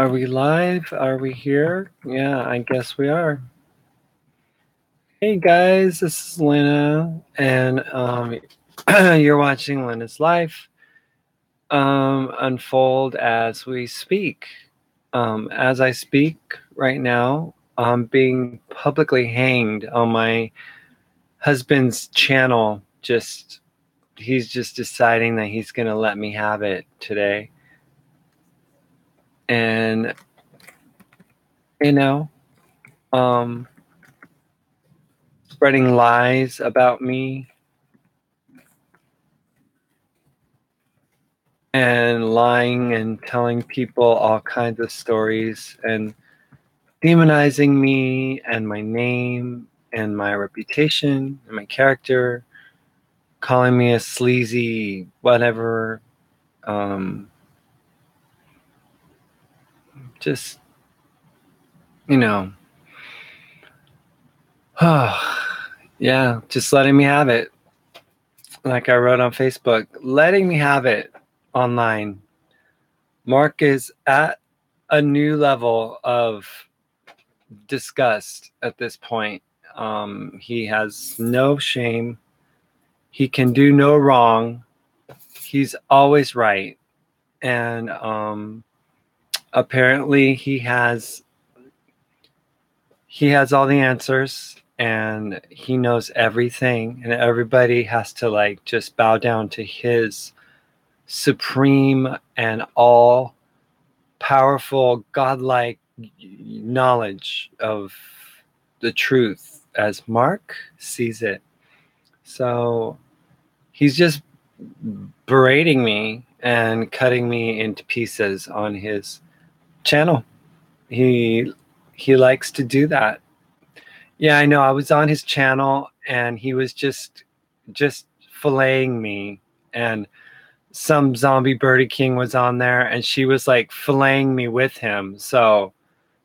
Are we live? Are we here? Yeah, I guess we are. Hey guys, this is Lena, and you're watching Lena's life unfold as we speak. As I speak right now, I'm being publicly hanged on my husband's channel. He's just deciding that he's gonna let me have it today, and you know, um, spreading lies about me and lying and telling people all kinds of stories and demonizing me and my name and my reputation and my character, calling me a sleazy whatever. Um, just, you know, yeah, just letting me have it. Like I wrote on Facebook, letting me have it online. Mark is at a new level of disgust at this point. He has no shame. He can do no wrong. He's always right. And apparently he has all the answers and he knows everything, and everybody has to like just bow down to his supreme and all powerful godlike knowledge of the truth as Mark sees it. So he's just berating me and cutting me into pieces on his channel. He likes to do that. Yeah, I know. I was on his channel and he was just filleting me, and some zombie birdie king was on there and she was like filleting me with him. So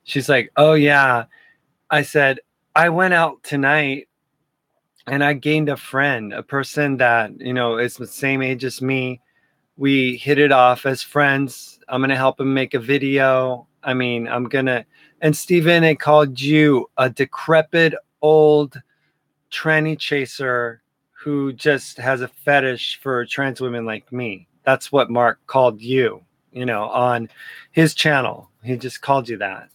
she's like, "Oh yeah." I said, "I went out tonight and I gained a friend, a person that, is the same age as me. We hit it off as friends. I'm going to help him make a video. I mean, and Steven, it called you a decrepit old tranny chaser who just has a fetish for trans women like me. That's what Mark called you, on his channel. He just called you that,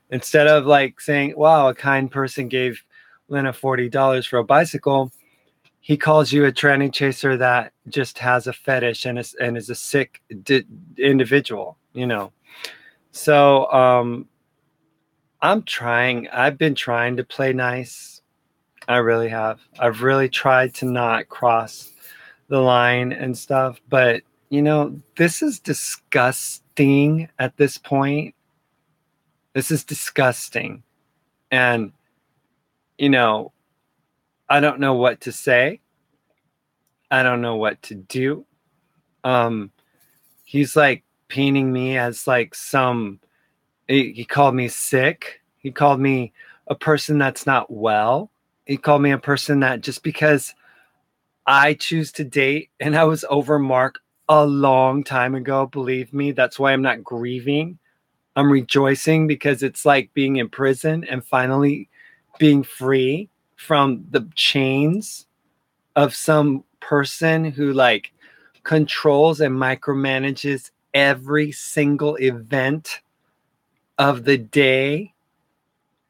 instead of like saying, wow, a kind person gave Lena $40 for a bicycle. He calls you a tranny chaser that just has a fetish and is a sick individual, So I've been trying to play nice. I really have. I've really tried to not cross the line and stuff, but this is disgusting at this point. This is disgusting. And I don't know what to say. I don't know what to do. He's like painting me as like he called me sick. He called me a person that's not well. He called me a person that just because I choose to date and I was over Mark a long time ago, believe me, that's why I'm not grieving. I'm rejoicing because it's like being in prison and finally being free from the chains of some person who like controls and micromanages every single event of the day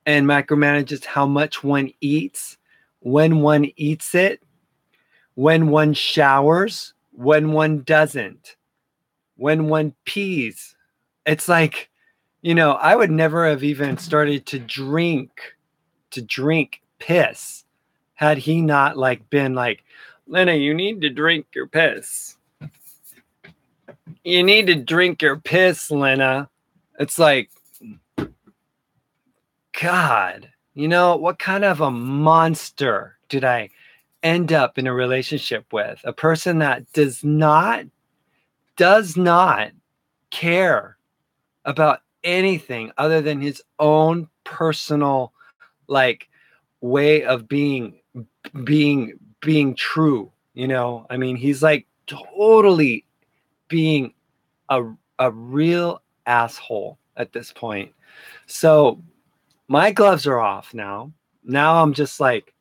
and micromanages how much one eats, when one eats it, when one showers, when one doesn't, when one pees. It's like, I would never have even started to drink piss had he not like been like, Lena, you need to drink your piss. You need to drink your piss, Lena. It's like, God, what kind of a monster did I end up in a relationship with? A person that does not care about anything other than his own personal like way of being true. I mean, he's like totally being a real asshole at this point. So my gloves are off now. Now I'm just like,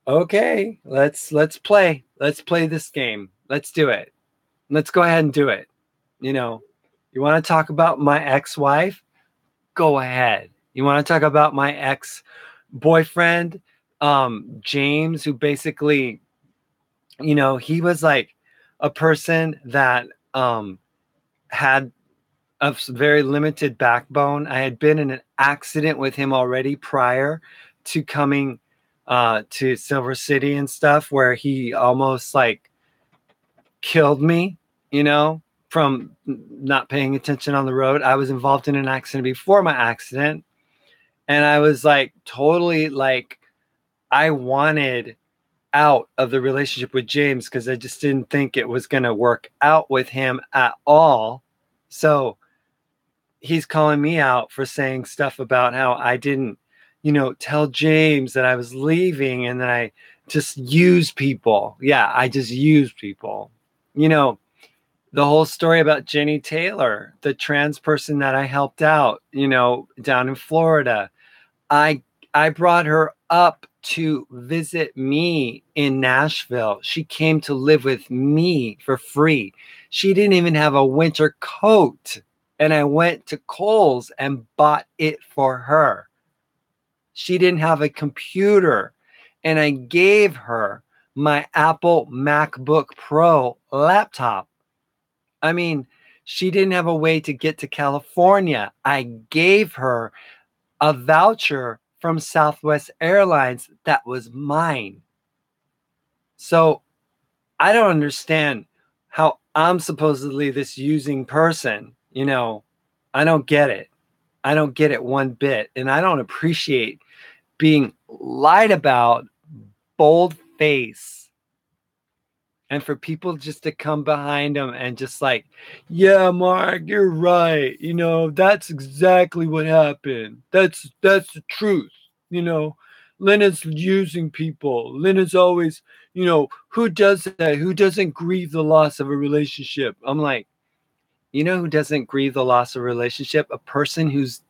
okay, let's play. Let's play this game. Let's do it. Let's go ahead and do it. You know, you want to talk about my ex-wife? Go ahead. You want to talk about my ex-boyfriend, James, who basically, he was like a person that had a very limited backbone. I had been in an accident with him already prior to coming to Silver City and stuff, where he almost like killed me, from not paying attention on the road. I was involved in an accident before my accident, and I was like totally like, I wanted out of the relationship with James because I just didn't think it was going to work out with him at all. So he's calling me out for saying stuff about how I didn't, tell James that I was leaving, and that I just use people. Yeah, I just use people. The whole story about Jenny Taylor, the trans person that I helped out, down in Florida. I brought her up to visit me in Nashville. She came to live with me for free. She didn't even have a winter coat. And I went to Kohl's and bought it for her. She didn't have a computer. And I gave her my Apple MacBook Pro laptop. I mean, she didn't have a way to get to California. I gave her a voucher from Southwest Airlines that was mine. So I don't understand how I'm supposedly this using person. I don't get it. I don't get it one bit. And I don't appreciate being lied about, bold face. And for people just to come behind them and just like, yeah, Mark, you're right. That's exactly what happened. That's the truth. Lena's using people. Lena's always, who does that? Who doesn't grieve the loss of a relationship? I'm like, who doesn't grieve the loss of a relationship? A person who's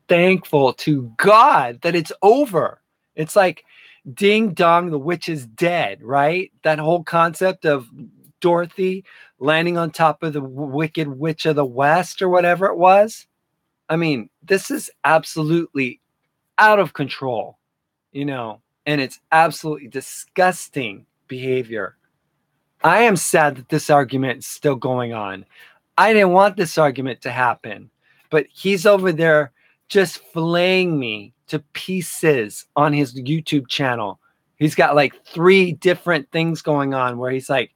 thankful to God that it's over. It's like, ding dong, the witch is dead, right? That whole concept of Dorothy landing on top of the wicked witch of the West or whatever it was. I mean, this is absolutely out of control, and it's absolutely disgusting behavior. I am sad that this argument is still going on. I didn't want this argument to happen, but he's over there just filleting me to pieces on his YouTube channel. He's got like 3 different things going on where he's like,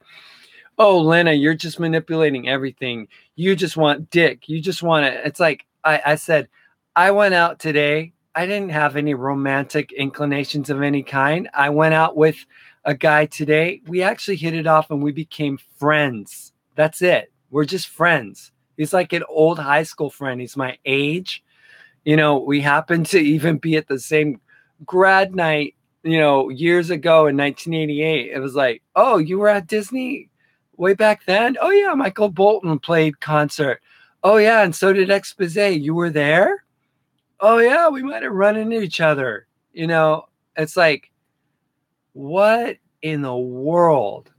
oh, Lena, you're just manipulating everything. You just want dick. You just want it. It's like, I said, I went out today. I didn't have any romantic inclinations of any kind. I went out with a guy today. We actually hit it off and we became friends. That's it. We're just friends. He's like an old high school friend. He's my age. We happened to even be at the same grad night, years ago in 1988. It was like, oh, you were at Disney way back then? Oh, yeah, Michael Bolton played concert. Oh, yeah, and so did Exposé. You were there? Oh, yeah, we might have run into each other. It's like, what in the world?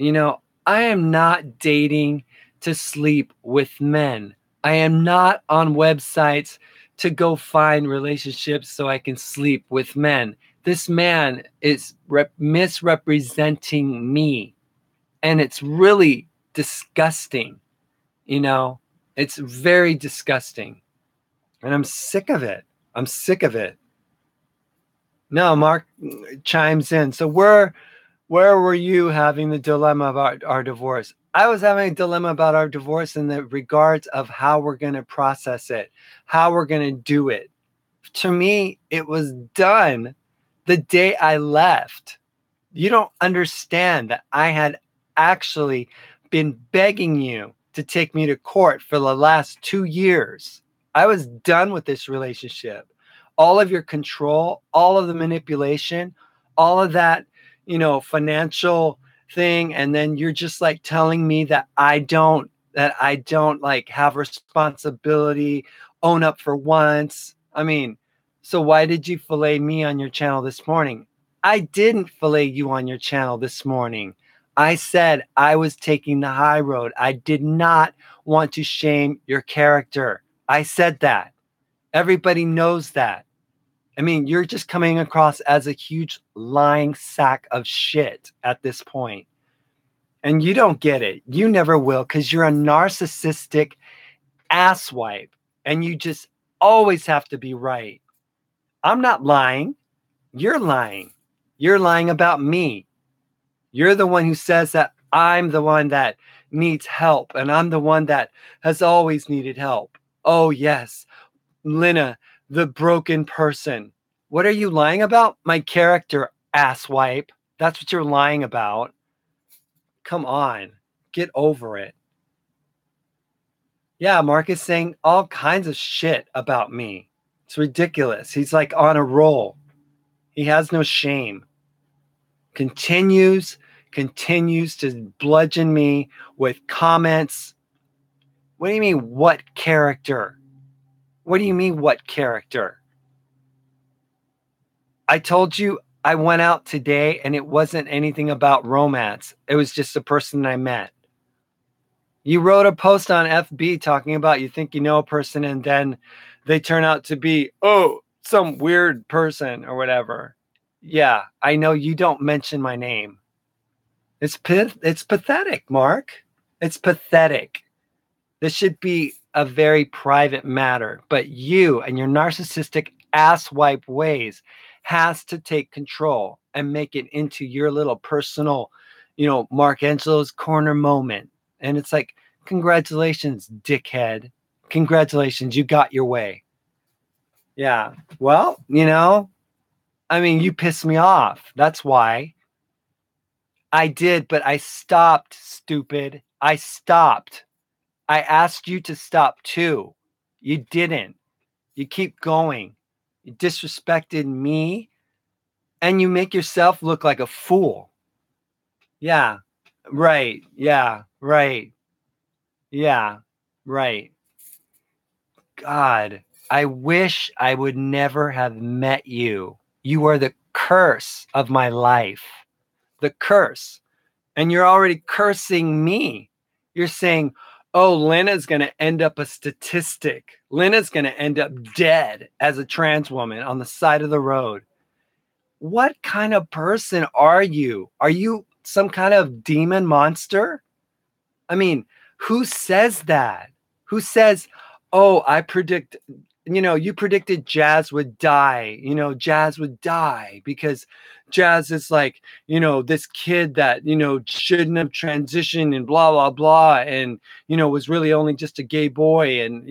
I am not dating to sleep with men. I am not on websites to go find relationships so I can sleep with men. This man is misrepresenting me. And it's really disgusting. It's very disgusting. And I'm sick of it. I'm sick of it. No, Mark chimes in. So where were you having the dilemma about our divorce? I was having a dilemma about our divorce in the regards of how we're going to process it, how we're going to do it. To me, it was done the day I left. You don't understand that I had actually been begging you to take me to court for the last 2 years. I was done with this relationship. All of your control, all of the manipulation, all of that, financial thing. And then you're just like telling me that I don't that I don't like have responsibility, own up for once. I mean, so why did you fillet me on your channel this morning? I didn't fillet you on your channel this morning. I said I was taking the high road. I did not want to shame your character. I said that. Everybody knows that. I mean, you're just coming across as a huge lying sack of shit at this point. And you don't get it. You never will, because you're a narcissistic asswipe and you just always have to be right. I'm not lying. You're lying. You're lying about me. You're the one who says that I'm the one that needs help and I'm the one that has always needed help. Oh, yes, Lena, the broken person. What are you lying about? My character, asswipe. That's what you're lying about. Come on, get over it. Yeah, Mark is saying all kinds of shit about me. It's ridiculous. He's like on a roll. He has no shame. Continues to bludgeon me with comments. What do you mean, what character? What do you mean, what character? I told you I went out today and it wasn't anything about romance. It was just a person I met. You wrote a post on FB talking about you think you know a person and then they turn out to be, oh, some weird person or whatever. Yeah, I know you don't mention my name. It's pathetic, Mark. It's pathetic. This should be a very private matter, but you and your narcissistic asswipe ways has to take control and make it into your little personal, Mark Angelo's corner moment. And it's like, congratulations, dickhead. Congratulations, you got your way. Yeah. Well, I mean, you pissed me off. That's why. I did, but I stopped, stupid. I stopped. I asked you to stop too. You didn't. You keep going. You disrespected me and you make yourself look like a fool. Yeah. Right. Yeah. Right. Yeah. Right. God, I wish I would never have met you. You are the curse of my life. The curse. And you're already cursing me. You're saying, oh, Lena's going to end up a statistic. Lena's going to end up dead as a trans woman on the side of the road. What kind of person are you? Are you some kind of demon monster? I mean, who says that? Who says, oh, I predict, you predicted Jazz would die. Jazz would die because Jazz is like, this kid that, shouldn't have transitioned and blah, blah, blah. And, was really only just a gay boy. And,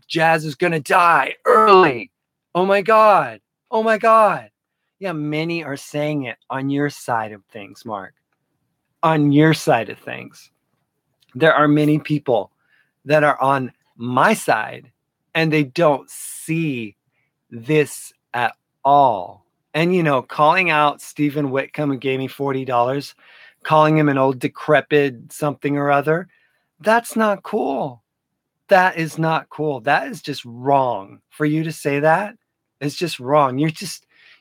Jazz is going to die early. Oh my God. Oh my God. Yeah, many are saying it on your side of things, Mark. On your side of things. There are many people that are on my side and they don't see this at all. And, calling out Stephen Whitcomb, who gave me $40, calling him an old decrepit something or other, that's not cool. That is not cool. That is just wrong. For you to say that is just wrong.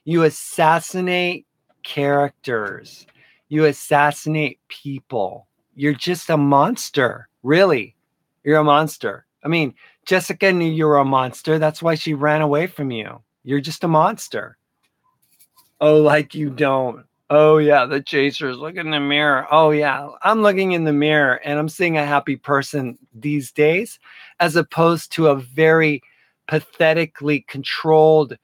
You assassinate characters. You assassinate people. You're just a monster. Really. You're a monster. I mean, Jessica knew you were a monster. That's why she ran away from you. You're just a monster. Oh, like you don't. Oh, yeah, the chasers. Look in the mirror. Oh, yeah, I'm looking in the mirror and I'm seeing a happy person these days as opposed to a very pathetically controlled,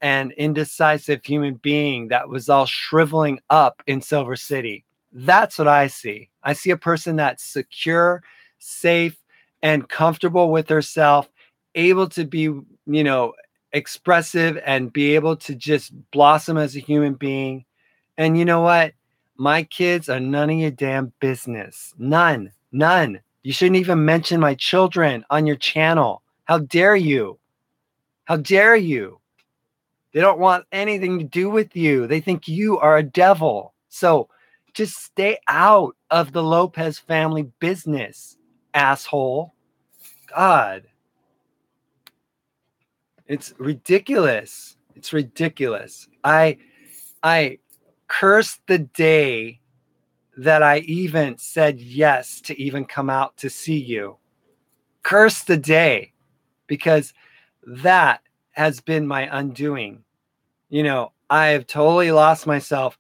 and indecisive human being that was all shriveling up in Silver City. That's what I see. I see a person that's secure, safe, and comfortable with herself, able to be, expressive and be able to just blossom as a human being. And you know what? My kids are none of your damn business. None. You shouldn't even mention my children on your channel. How dare you? How dare you? They don't want anything to do with you. They think you are a devil. So just stay out of the Lopez family business. asshole. God. It's ridiculous. It's ridiculous. I curse the day that I even said yes to even come out to see you. Curse the day, because that has been my undoing. You know, I have totally lost myself.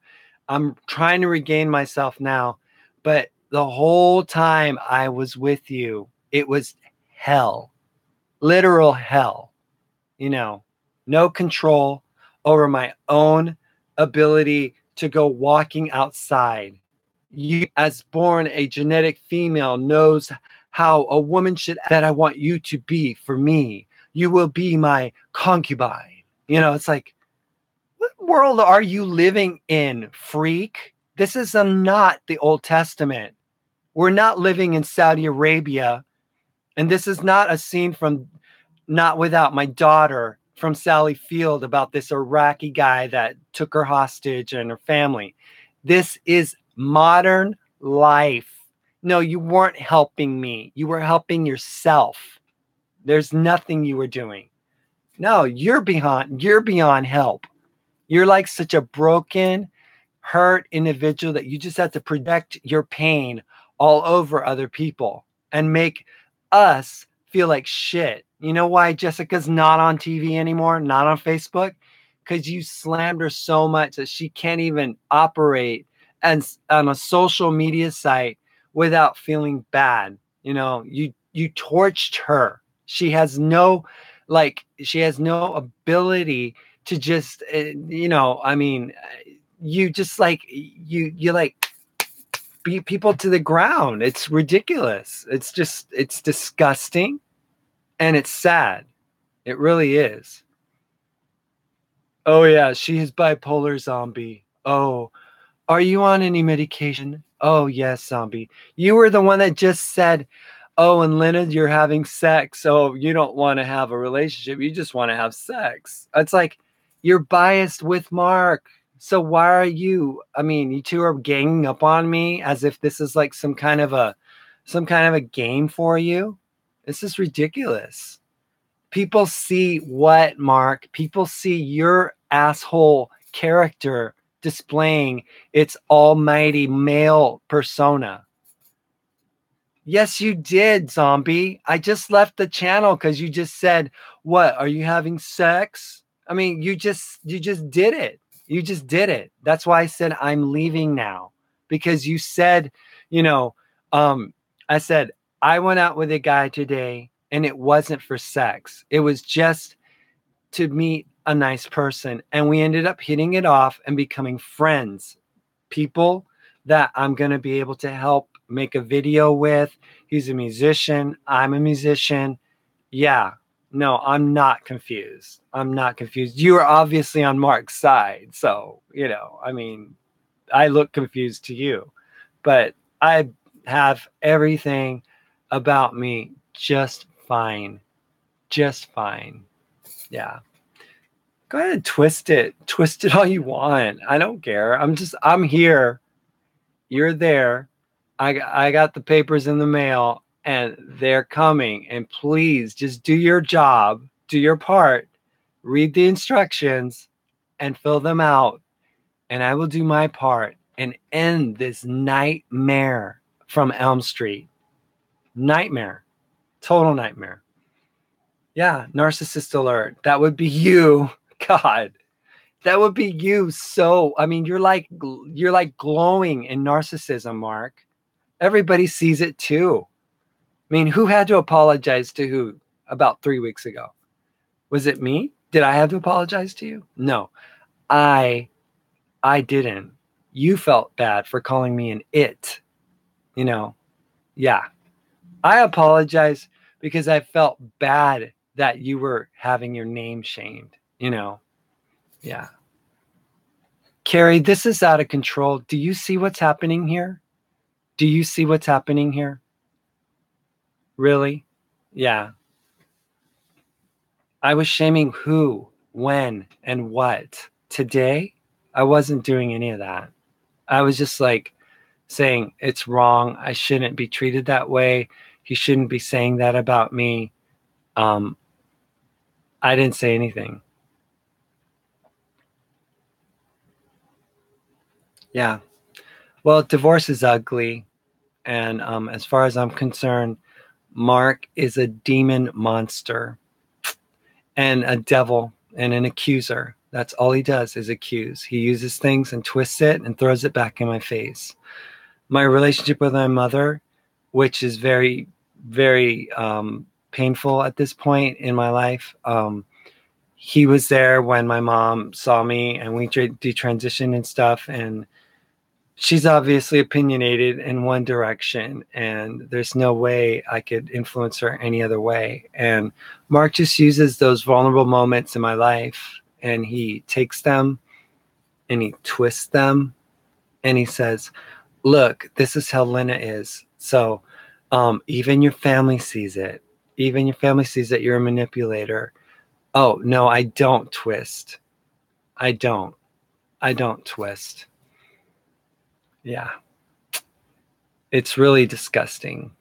I'm trying to regain myself now, but the whole time I was with you, it was hell, literal hell. You know, no control over my own ability to go walking outside. You, as born a genetic female, knows how a woman should, that I want you to be for me. You will be my concubine. You know, it's like, what world are you living in, freak? This is not the Old Testament. We're not living in Saudi Arabia. And this is not a scene from Not Without My Daughter from Sally Field about this Iraqi guy that took her hostage and her family. This is modern life. No, you weren't helping me. You were helping yourself. There's nothing you were doing. No, you're beyond help. You're like such a broken, hurt individual that you just have to project your pain all over other people and make us feel like shit. You know why Jessica's not on TV anymore, not on Facebook? Because you slammed her so much that she can't even operate as on a social media site without feeling bad. You know, you torched her. She has no ability to just I mean, you just like you like beat people to the ground. It's ridiculous. It's disgusting, and it's sad. It really is. Oh yeah, she is bipolar, zombie. Oh, are you on any medication? Oh yes, zombie. You were the one that just said, oh, and Leonard, you're having sex, so you don't want to have a relationship, you just want to have sex. It's like, you're biased with Mark. So why are you, I mean, you two are ganging up on me as if this is like some kind of a game for you. This is ridiculous. People see what, Mark? People see your asshole character displaying its almighty male persona. Yes, you did, zombie. I just left the channel because you just said, what, are you having sex? I mean, you just did it. You just did it. That's why I said I'm leaving now. Because you said, you know, I said, I went out with a guy today and it wasn't for sex. It was just to meet a nice person. And we ended up hitting it off and becoming friends. People that I'm going to be able to help make a video with. He's a musician. I'm a musician. Yeah. No, I'm not confused. I'm not confused. You are obviously on Mark's side. So, you know, I mean, I look confused to you, but I have everything about me just fine. Just fine. Yeah. Go ahead and twist it. Twist it all you want. I don't care. I'm here. You're there. I got the papers in the mail and they're coming. And please just do your job, do your part, read the instructions and fill them out. And I will do my part and end this nightmare from Elm Street. Nightmare. Total nightmare. Yeah, narcissist alert. That would be you. God. That would be you. So, I mean, you're like glowing in narcissism, Mark. Everybody sees it too. I mean, who had to apologize to who about 3 weeks ago? Was it me? Did I have to apologize to you? No, I didn't. You felt bad for calling me an it. You know, yeah. I apologize because I felt bad that you were having your name shamed. You know, yeah. Carrie, this is out of control. Do you see what's happening here? Do you see what's happening here? Really? Yeah. I was shaming who, when, and what. Today, I wasn't doing any of that. I was just like saying it's wrong. I shouldn't be treated that way. He shouldn't be saying that about me. I didn't say anything. Yeah. Well, divorce is ugly. And as far as I'm concerned, Mark is a demon monster and a devil and an accuser. That's all he does is accuse. He uses things and twists it and throws it back in my face. My relationship with my mother, which is very, very painful at this point in my life. He was there when my mom saw me and we detransitioned and stuff. And she's obviously opinionated in one direction, and there's no way I could influence her any other way. And Mark just uses those vulnerable moments in my life and he takes them and he twists them and he says, look, this is how Lena is. So even your family sees it. Even your family sees that you're a manipulator. Oh, no, I don't twist. I don't. I don't twist. Yeah. It's really disgusting.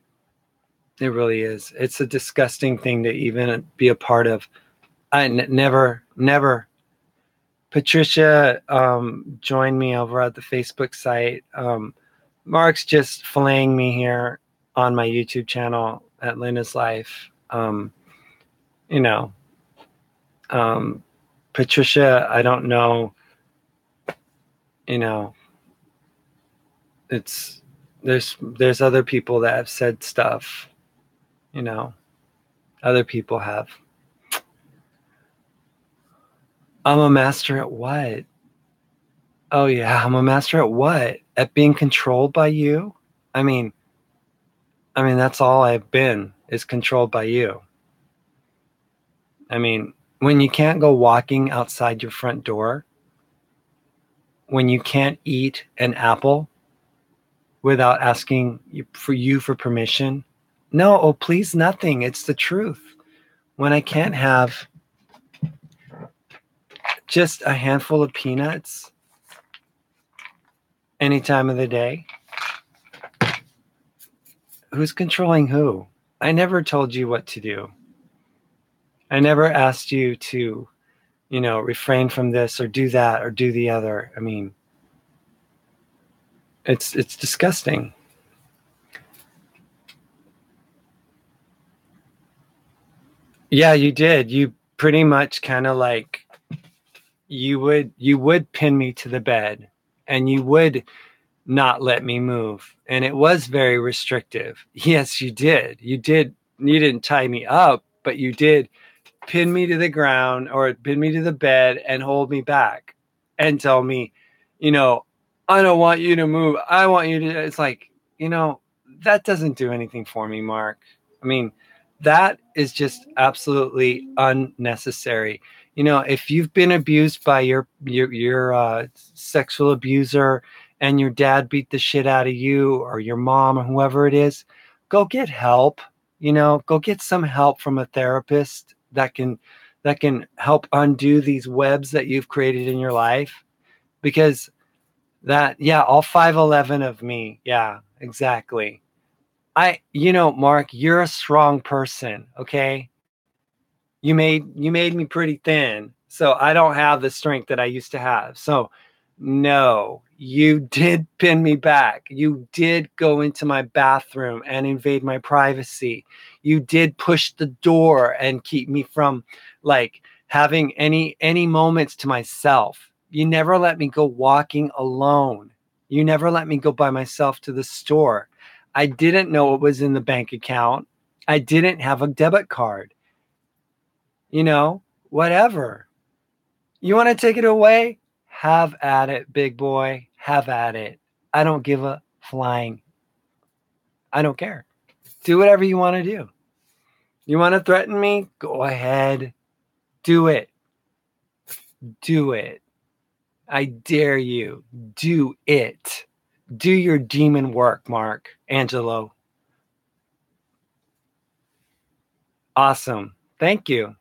It really is. It's a disgusting thing to even be a part of. Never. Patricia joined me over at the Facebook site. Mark's just filleting me here on my YouTube channel at Lena's Life. You know, Patricia, I don't know. You know, it's there's other people that have said stuff. You know, other people have. I'm a master at what? Oh yeah, I'm a master at what? At being controlled by you? I mean, that's all I've been is controlled by you. I mean, when you can't go walking outside your front door, when you can't eat an apple without asking you for permission, no, oh please nothing. It's the truth. When I can't have just a handful of peanuts any time of the day, who's controlling who? I never told you what to do. I never asked you to, refrain from this or do that or do the other. I mean, it's disgusting. Yeah, you did. You pretty much kind of like you would pin me to the bed and you would not let me move. And it was very restrictive. Yes, you did. You didn't tie me up, but you did pin me to the ground or pin me to the bed and hold me back and tell me, I don't want you to move. I want you to. It's like, that doesn't do anything for me, Mark. I mean, that is just absolutely unnecessary. If you've been abused by your sexual abuser and your dad beat the shit out of you or your mom or whoever it is, go get help. Go get some help from a therapist that can help undo these webs that you've created in your life. Because all 5'11" of me, yeah, exactly. Mark, you're a strong person, okay? You made me pretty thin, so I don't have the strength that I used to have. So no, you did pin me back. You did go into my bathroom and invade my privacy. You did push the door and keep me from like having any moments to myself. You never let me go walking alone. You never let me go by myself to the store. I didn't know what was in the bank account. I didn't have a debit card. Whatever. You want to take it away? Have at it, big boy. Have at it. I don't give a flying. I don't care. Do whatever you want to do. You want to threaten me? Go ahead. Do it. Do it. I dare you. Do it. Do your demon work, Mark. Angelo. Awesome. Thank you.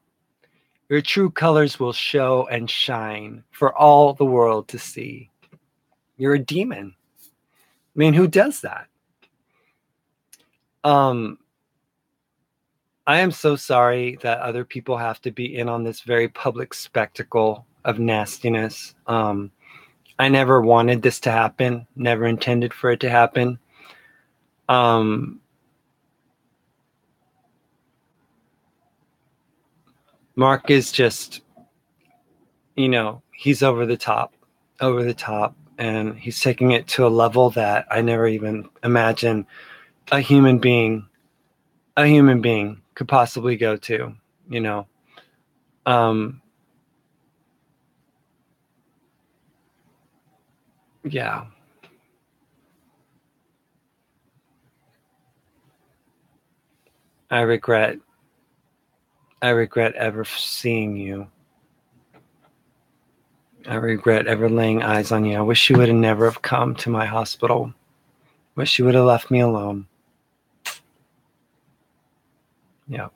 Your true colors will show and shine for all the world to see. You're a demon. I mean, who does that? I am so sorry that other people have to be in on this very public spectacle of nastiness. I never wanted this to happen, never intended for it to happen. Mark is just, he's over the top, and he's taking it to a level that I never even imagined a human being could possibly go to, you know. Yeah. I regret ever seeing you. I regret ever laying eyes on you. I wish you would have never have come to my hospital. Wish you would have left me alone. Yeah.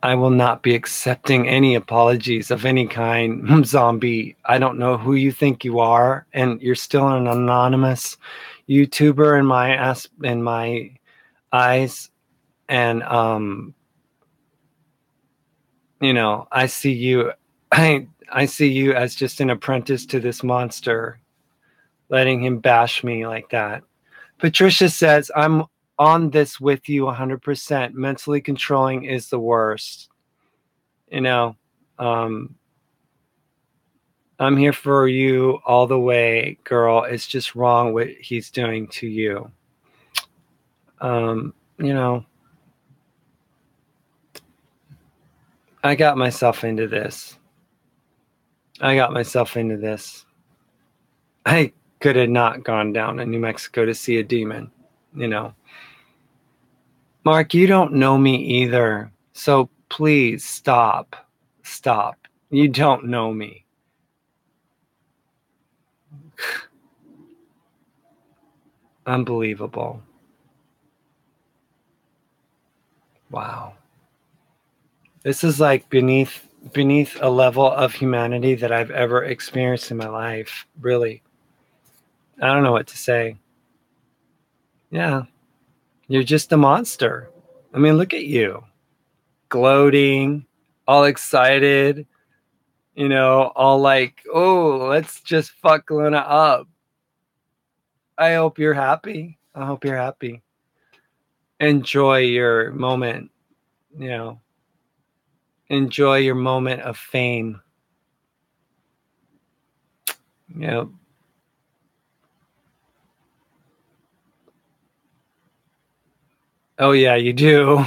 I will not be accepting any apologies of any kind, zombie. I don't know who you think you are, and you're still an anonymous YouTuber in my eyes. And I see you I see you as just an apprentice to this monster, letting him bash me like that. Patricia says, I'm on this with you 100%. Mentally controlling is the worst. Um, I'm here for you all the way, girl. It's just wrong what he's doing to you. Um, you know, I got myself into this. I could have not gone down to New Mexico to see a demon, Mark, you don't know me either. So please stop. Stop. You don't know me. Unbelievable. Wow. This is like beneath a level of humanity that I've ever experienced in my life. Really. I don't know what to say. Yeah. You're just a monster. I mean, look at you. Gloating, all excited, all like, oh, let's just fuck Luna up. I hope you're happy. I hope you're happy. Enjoy your moment, you know. Enjoy your moment of fame. Oh yeah, you do.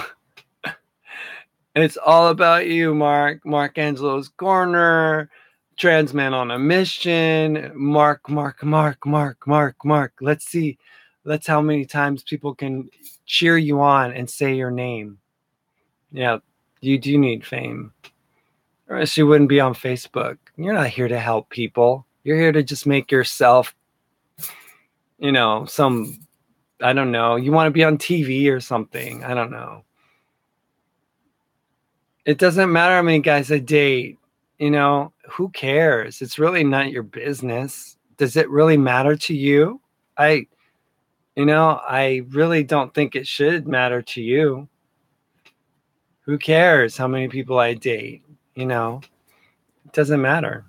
It's all about you, Mark. Mark Angelo's Corner, Trans Man on a Mission, Mark. Let's see. Let's how many times people can cheer you on and say your name. Yeah, you do need fame. Or else you wouldn't be on Facebook. You're not here to help people. You're here to just make yourself, some, I don't know, you want to be on TV or something. I don't know. It doesn't matter how many guys I date. Who cares? It's really not your business. Does it really matter to you? I really don't think it should matter to you. Who cares how many people I date? It doesn't matter.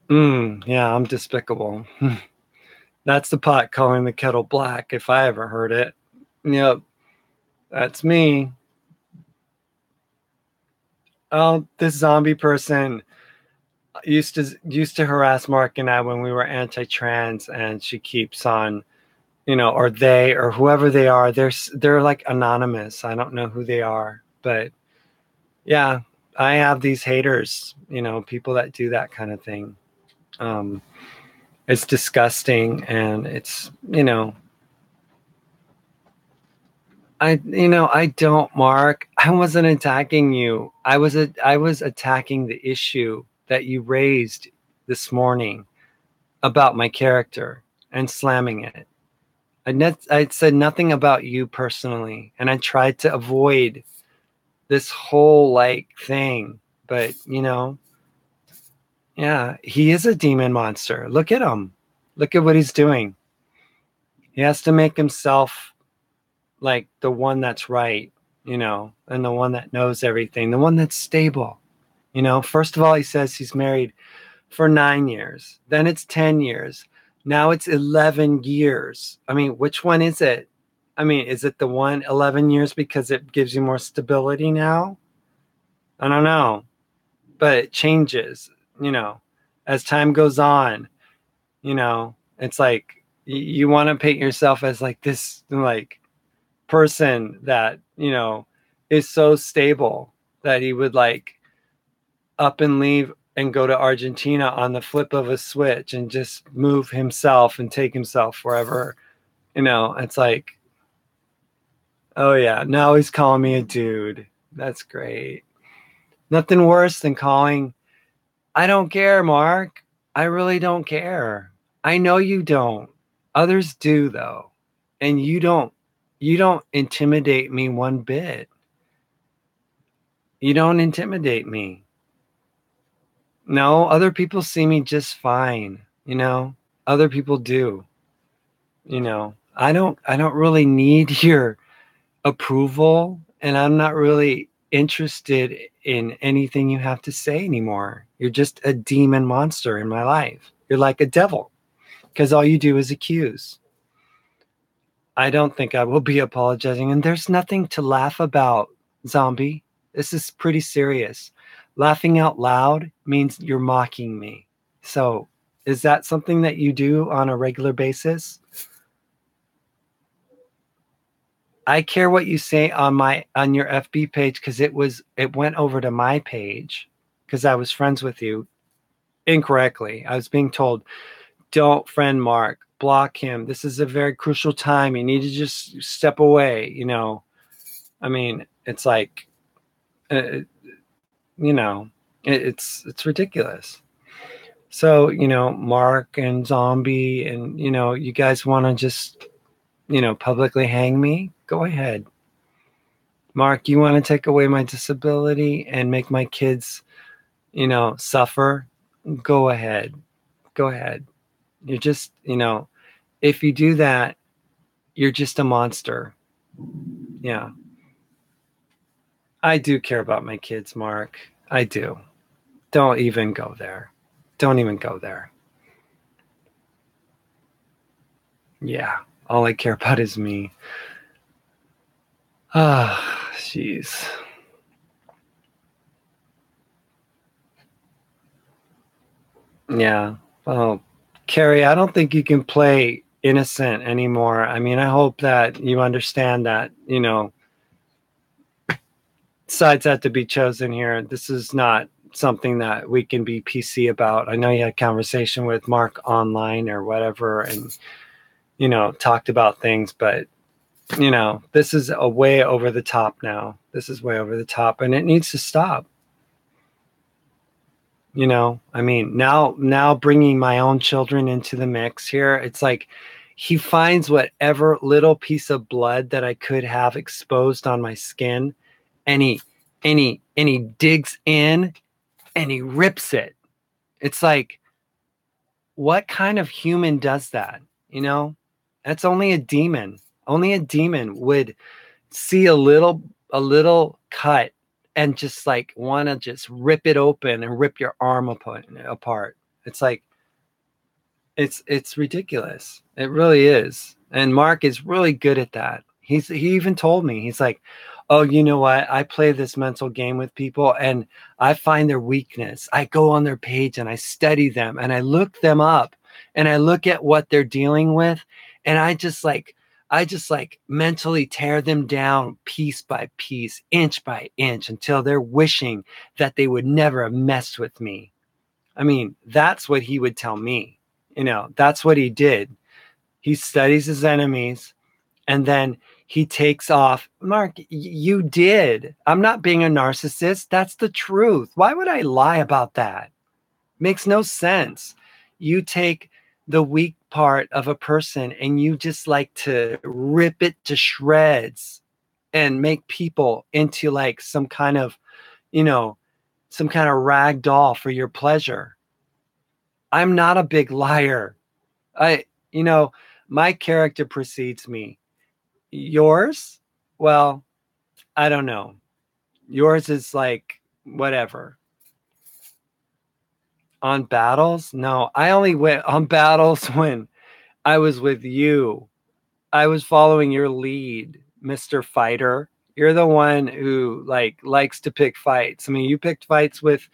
Yeah, I'm despicable. That's the pot calling the kettle black, if I ever heard it. Yep, that's me. Oh, this zombie person used to harass Mark and I when we were anti-trans, and she keeps on, or they or whoever they are, they're like anonymous. I don't know who they are, but yeah, I have these haters, people that do that kind of thing. It's disgusting, and it's, I don't, Mark. I wasn't attacking you. I was attacking the issue that you raised this morning about my character and slamming it. I said nothing about you personally, and I tried to avoid this whole like thing. But yeah, he is a demon monster. Look at him. Look at what he's doing. He has to make himself like the one that's right, and the one that knows everything, the one that's stable. First of all, he says he's married for 9 years. Then it's 10 years. Now it's 11 years. I mean, which one is it? I mean, is it the one 11 years because it gives you more stability now? I don't know. But it changes, as time goes on, it's like you want to paint yourself as like this like person that, is so stable that he would like up and leave and go to Argentina on the flip of a switch and just move himself and take himself wherever, it's like, oh yeah, now he's calling me a dude. That's great. Nothing worse than calling. I don't care, Mark. I really don't care. I know you don't. Others do though. And you don't intimidate me one bit. You don't intimidate me. No, other people see me just fine, Other people do. I don't really need your approval, and I'm not really interested in anything you have to say anymore. You're just a demon monster in my life. You're like a devil because all you do is accuse. I don't think I will be apologizing, and there's nothing to laugh about, zombie. This is pretty serious. Laughing out loud means you're mocking me. So, is that something that you do on a regular basis? I care what you say on your FB page because it went over to my page because I was friends with you incorrectly. I was being told, don't friend Mark, block him. This is a very crucial time. You need to just step away. I mean, it's like, it's ridiculous. So, Mark and Zombie and, you guys want to just, publicly hang me? Go ahead. Mark, you want to take away my disability and make my kids, suffer? Go ahead. Go ahead. You're just, if you do that, you're just a monster. Yeah. I do care about my kids, Mark. I do. Don't even go there. Don't even go there. Yeah. All I care about is me. Ah, jeez. Yeah. Well, Carrie, I don't think you can play innocent anymore. I mean, I hope that you understand that, sides have to be chosen here. This is not something that we can be PC about. I know you had a conversation with Mark online or whatever and, talked about things, but, this is a way over the top now. This is way over the top and it needs to stop. I mean, now bringing my own children into the mix here, it's like he finds whatever little piece of blood that I could have exposed on my skin and he digs in and he rips it. It's like, what kind of human does that? That's only a demon. Only a demon would see a little cut and just like want to just rip it open and rip your arm apart. It's like, it's ridiculous. It really is. And Mark is really good at that. He even told me, he's like, oh, you know what? I play this mental game with people and I find their weakness. I go on their page and I study them and I look them up and I look at what they're dealing with. And I just like mentally tear them down piece by piece, inch by inch until they're wishing that they would never have messed with me. I mean, that's what he would tell me. That's what he did. He studies his enemies and then he takes off. Mark, you did. I'm not being a narcissist. That's the truth. Why would I lie about that? Makes no sense. You take the weak part of a person and you just like to rip it to shreds and make people into like some kind of rag doll for your pleasure. I'm not a big liar. I, you know, my character precedes me. Yours? Well, I don't know. Yours is like whatever. On battles? No, I only went on battles when I was with you. I was following your lead, Mr. Fighter. You're the one who like likes to pick fights. I mean, you picked fights with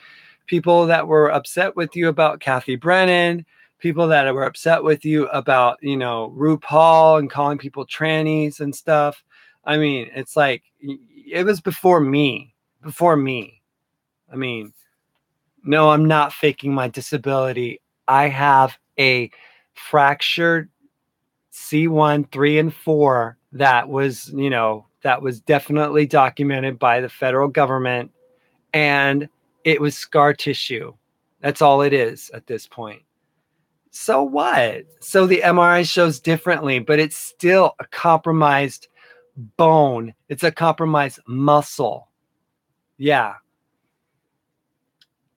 people that were upset with you about Kathy Brennan, people that were upset with you about, RuPaul and calling people trannies and stuff. I mean, it's like it was before me. Before me. I mean, no, I'm not faking my disability. I have a fractured C1, 3, and 4 that was definitely documented by the federal government, and it was scar tissue. That's all it is at this point. So what? So the MRI shows differently, but it's still a compromised bone. It's a compromised muscle. Yeah.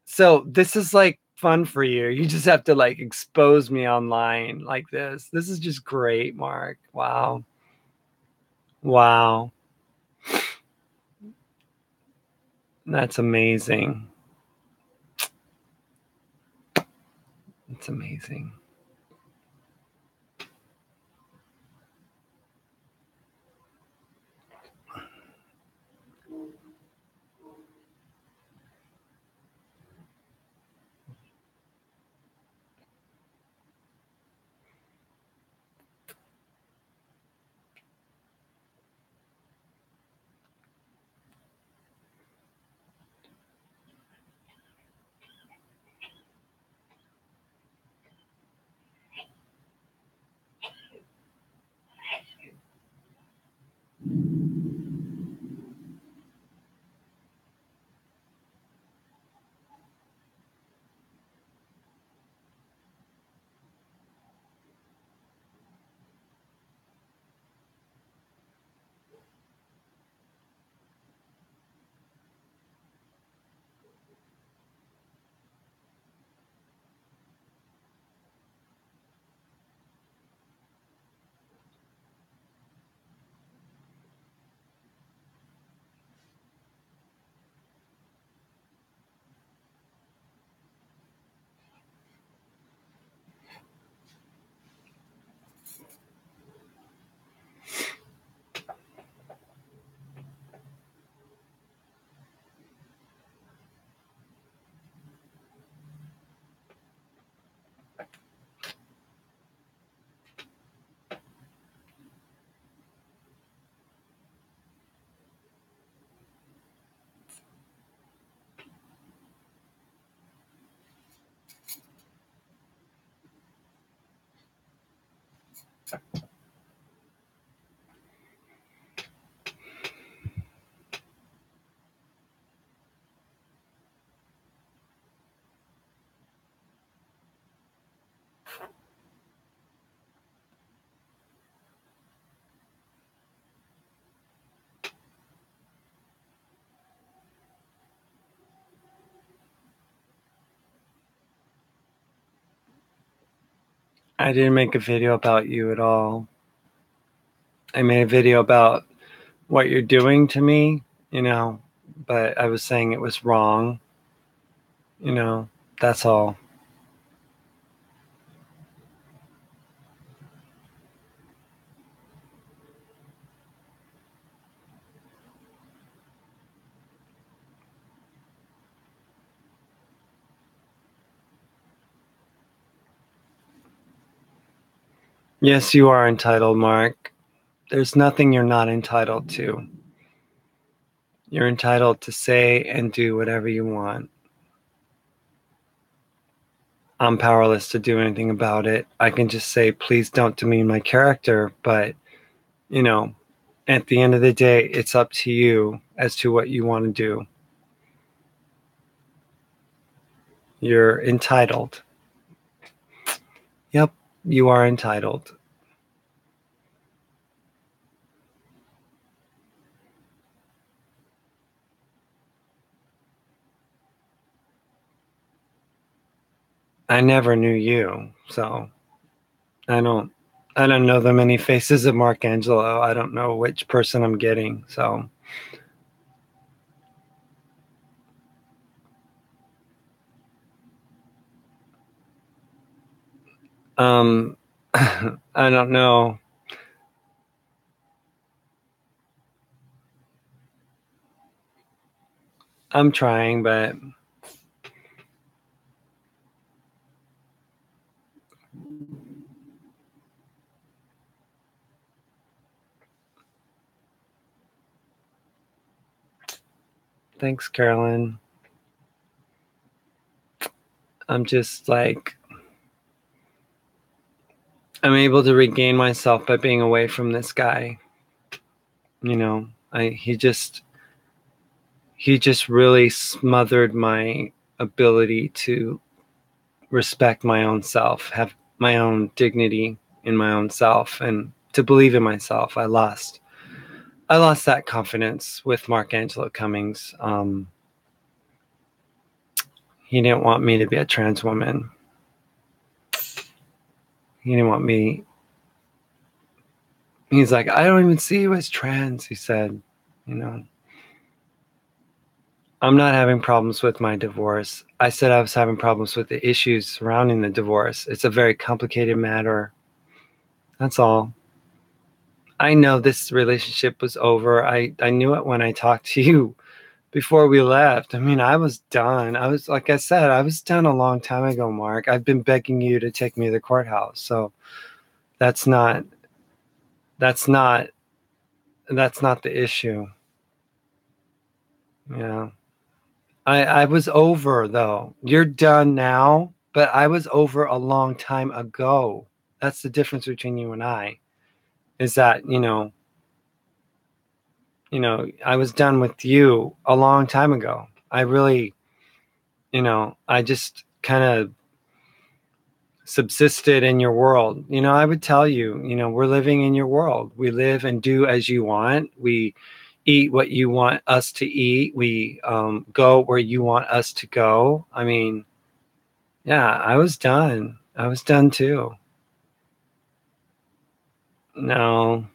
So this is like fun for you. You just have to like expose me online like this. This is just great, Mark. Wow. Wow. That's amazing. It's amazing. I didn't make a video about you at all. I made a video about what you're doing to me, but I was saying it was wrong, you know, that's all. Yes, you are entitled, Mark. There's nothing you're not entitled to. You're entitled to say and do whatever you want. I'm powerless to do anything about it. I can just say, please don't demean my character. But, you know, at the end of the day, it's up to you as to what you want to do. You're entitled. Yep, you are entitled. I never knew you, so I don't I don't know the many faces of Markangelo. I don't know which person I'm getting. So I don't know. I'm trying, but thanks, Carolyn. I'm just like I'm able to regain myself by being away from this guy. You know, he just really smothered my ability to respect my own self, have my own dignity in my own self, and to believe in myself. I lost that confidence with Markangelo Cummings. He didn't want me to be a trans woman. He didn't want me. He's like, I don't even see you as trans. He said, you know, I'm not having problems with my divorce. I said I was having problems with the issues surrounding the divorce. It's a very complicated matter. That's all. I know this relationship was over. I knew it when I talked to you before we left. I mean, I was done. I was, like I said, I was done a long time ago, Mark. I've been begging you to take me to the courthouse. So that's not, that's not, that's not the issue. Yeah. I was over though. You're done now, but I was over a long time ago. That's the difference between you and I, is that, I was done with you a long time ago. I really, I just kind of subsisted in your world. I would tell you, we're living in your world. We live and do as you want. We eat what you want us to eat. We go where you want us to go. I mean, yeah, I was done. I was done too. No,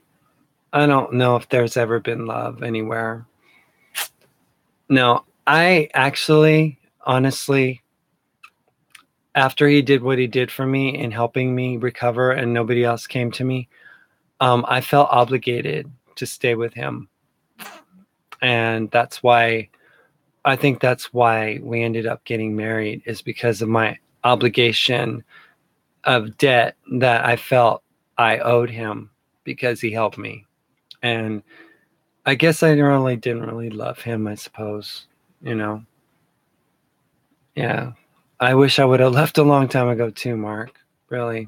I don't know if there's ever been love anywhere. No, I actually, honestly, after he did what he did for me in helping me recover and nobody else came to me, I felt obligated to stay with him. And I think that's why we ended up getting married, is because of my obligation of debt that I felt I owed him because he helped me. And I guess I didn't really love him, I suppose, you know. Yeah. I wish I would have left a long time ago too, Mark. Really.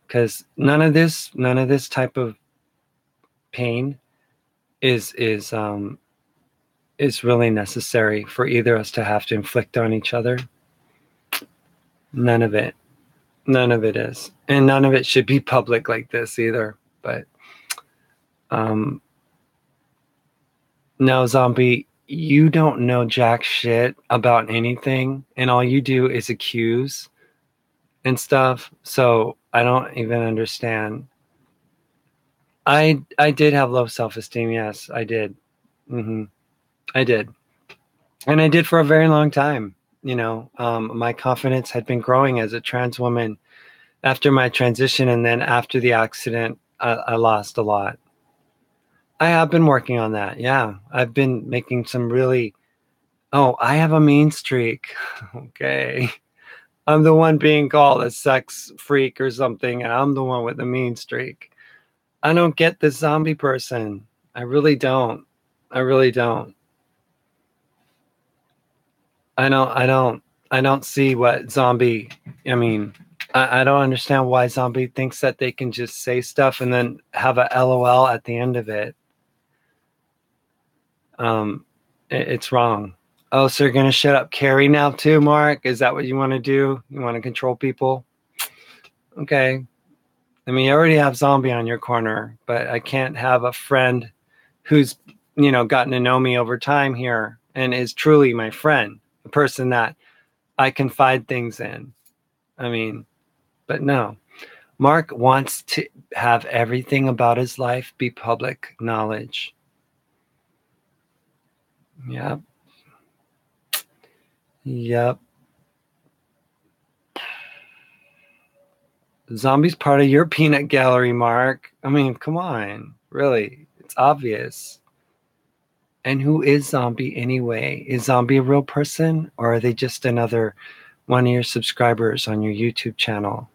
Because none of this type of pain is really necessary for either of us to have to inflict on each other. None of it. None of it is. And none of it should be public like this either. But um no, zombie, you don't know jack shit about anything, and all you do is accuse and stuff. So I don't even understand. I did have low self-esteem. Yes, I did. I did. And I did for a very long time. My confidence had been growing as a trans woman after my transition, and then after the accident, I lost a lot. I have been working on that. Yeah, I've been making some really. Oh, I have a mean streak. Okay, I'm the one being called a sex freak or something, and I'm the one with the mean streak. I don't get this zombie person. I really don't. I really don't. I don't. I don't. I don't see what zombie. I mean, I don't understand why zombie thinks that they can just say stuff and then have a LOL at the end of it. It's wrong. Oh, so you're gonna shut up Carrie now too, Mark? Is that what you want to do? You want to control people? Okay. I mean, you already have zombie on your corner, but I can't have a friend who's, gotten to know me over time here and is truly my friend, a person that I confide things in. I mean, but no. Mark wants to have everything about his life be public knowledge. Yep. Yep. Zombie's part of your peanut gallery, Mark. I mean, come on. Really. It's obvious. And who is Zombie anyway? Is Zombie a real person, or are they just another one of your subscribers on your YouTube channel?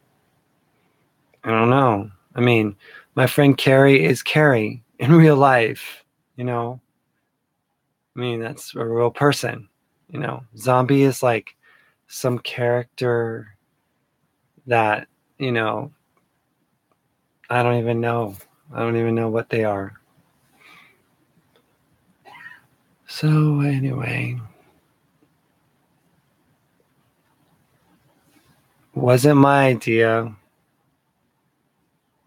I don't know. I mean, my friend Carrie is Carrie in real life, you know? I mean, that's a real person, you know? Zombie is like some character that, you know, I don't even know. I don't even know what they are. So, anyway, wasn't my idea,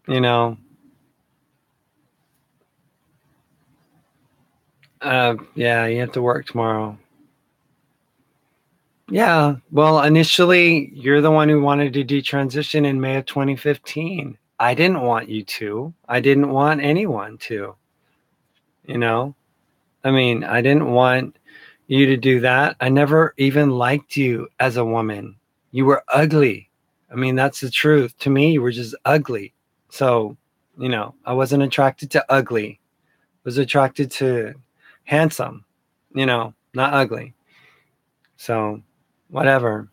you know? Yeah, you have to work tomorrow. Yeah, well, initially, you're the one who wanted to detransition in May of 2015. I didn't want you to. I didn't want anyone to, you know? I mean, I didn't want you to do that. I never even liked you as a woman. You were ugly. I mean, that's the truth. To me, you were just ugly. So, you know, I wasn't attracted to ugly. I was attracted to handsome, you know, not ugly. So, whatever.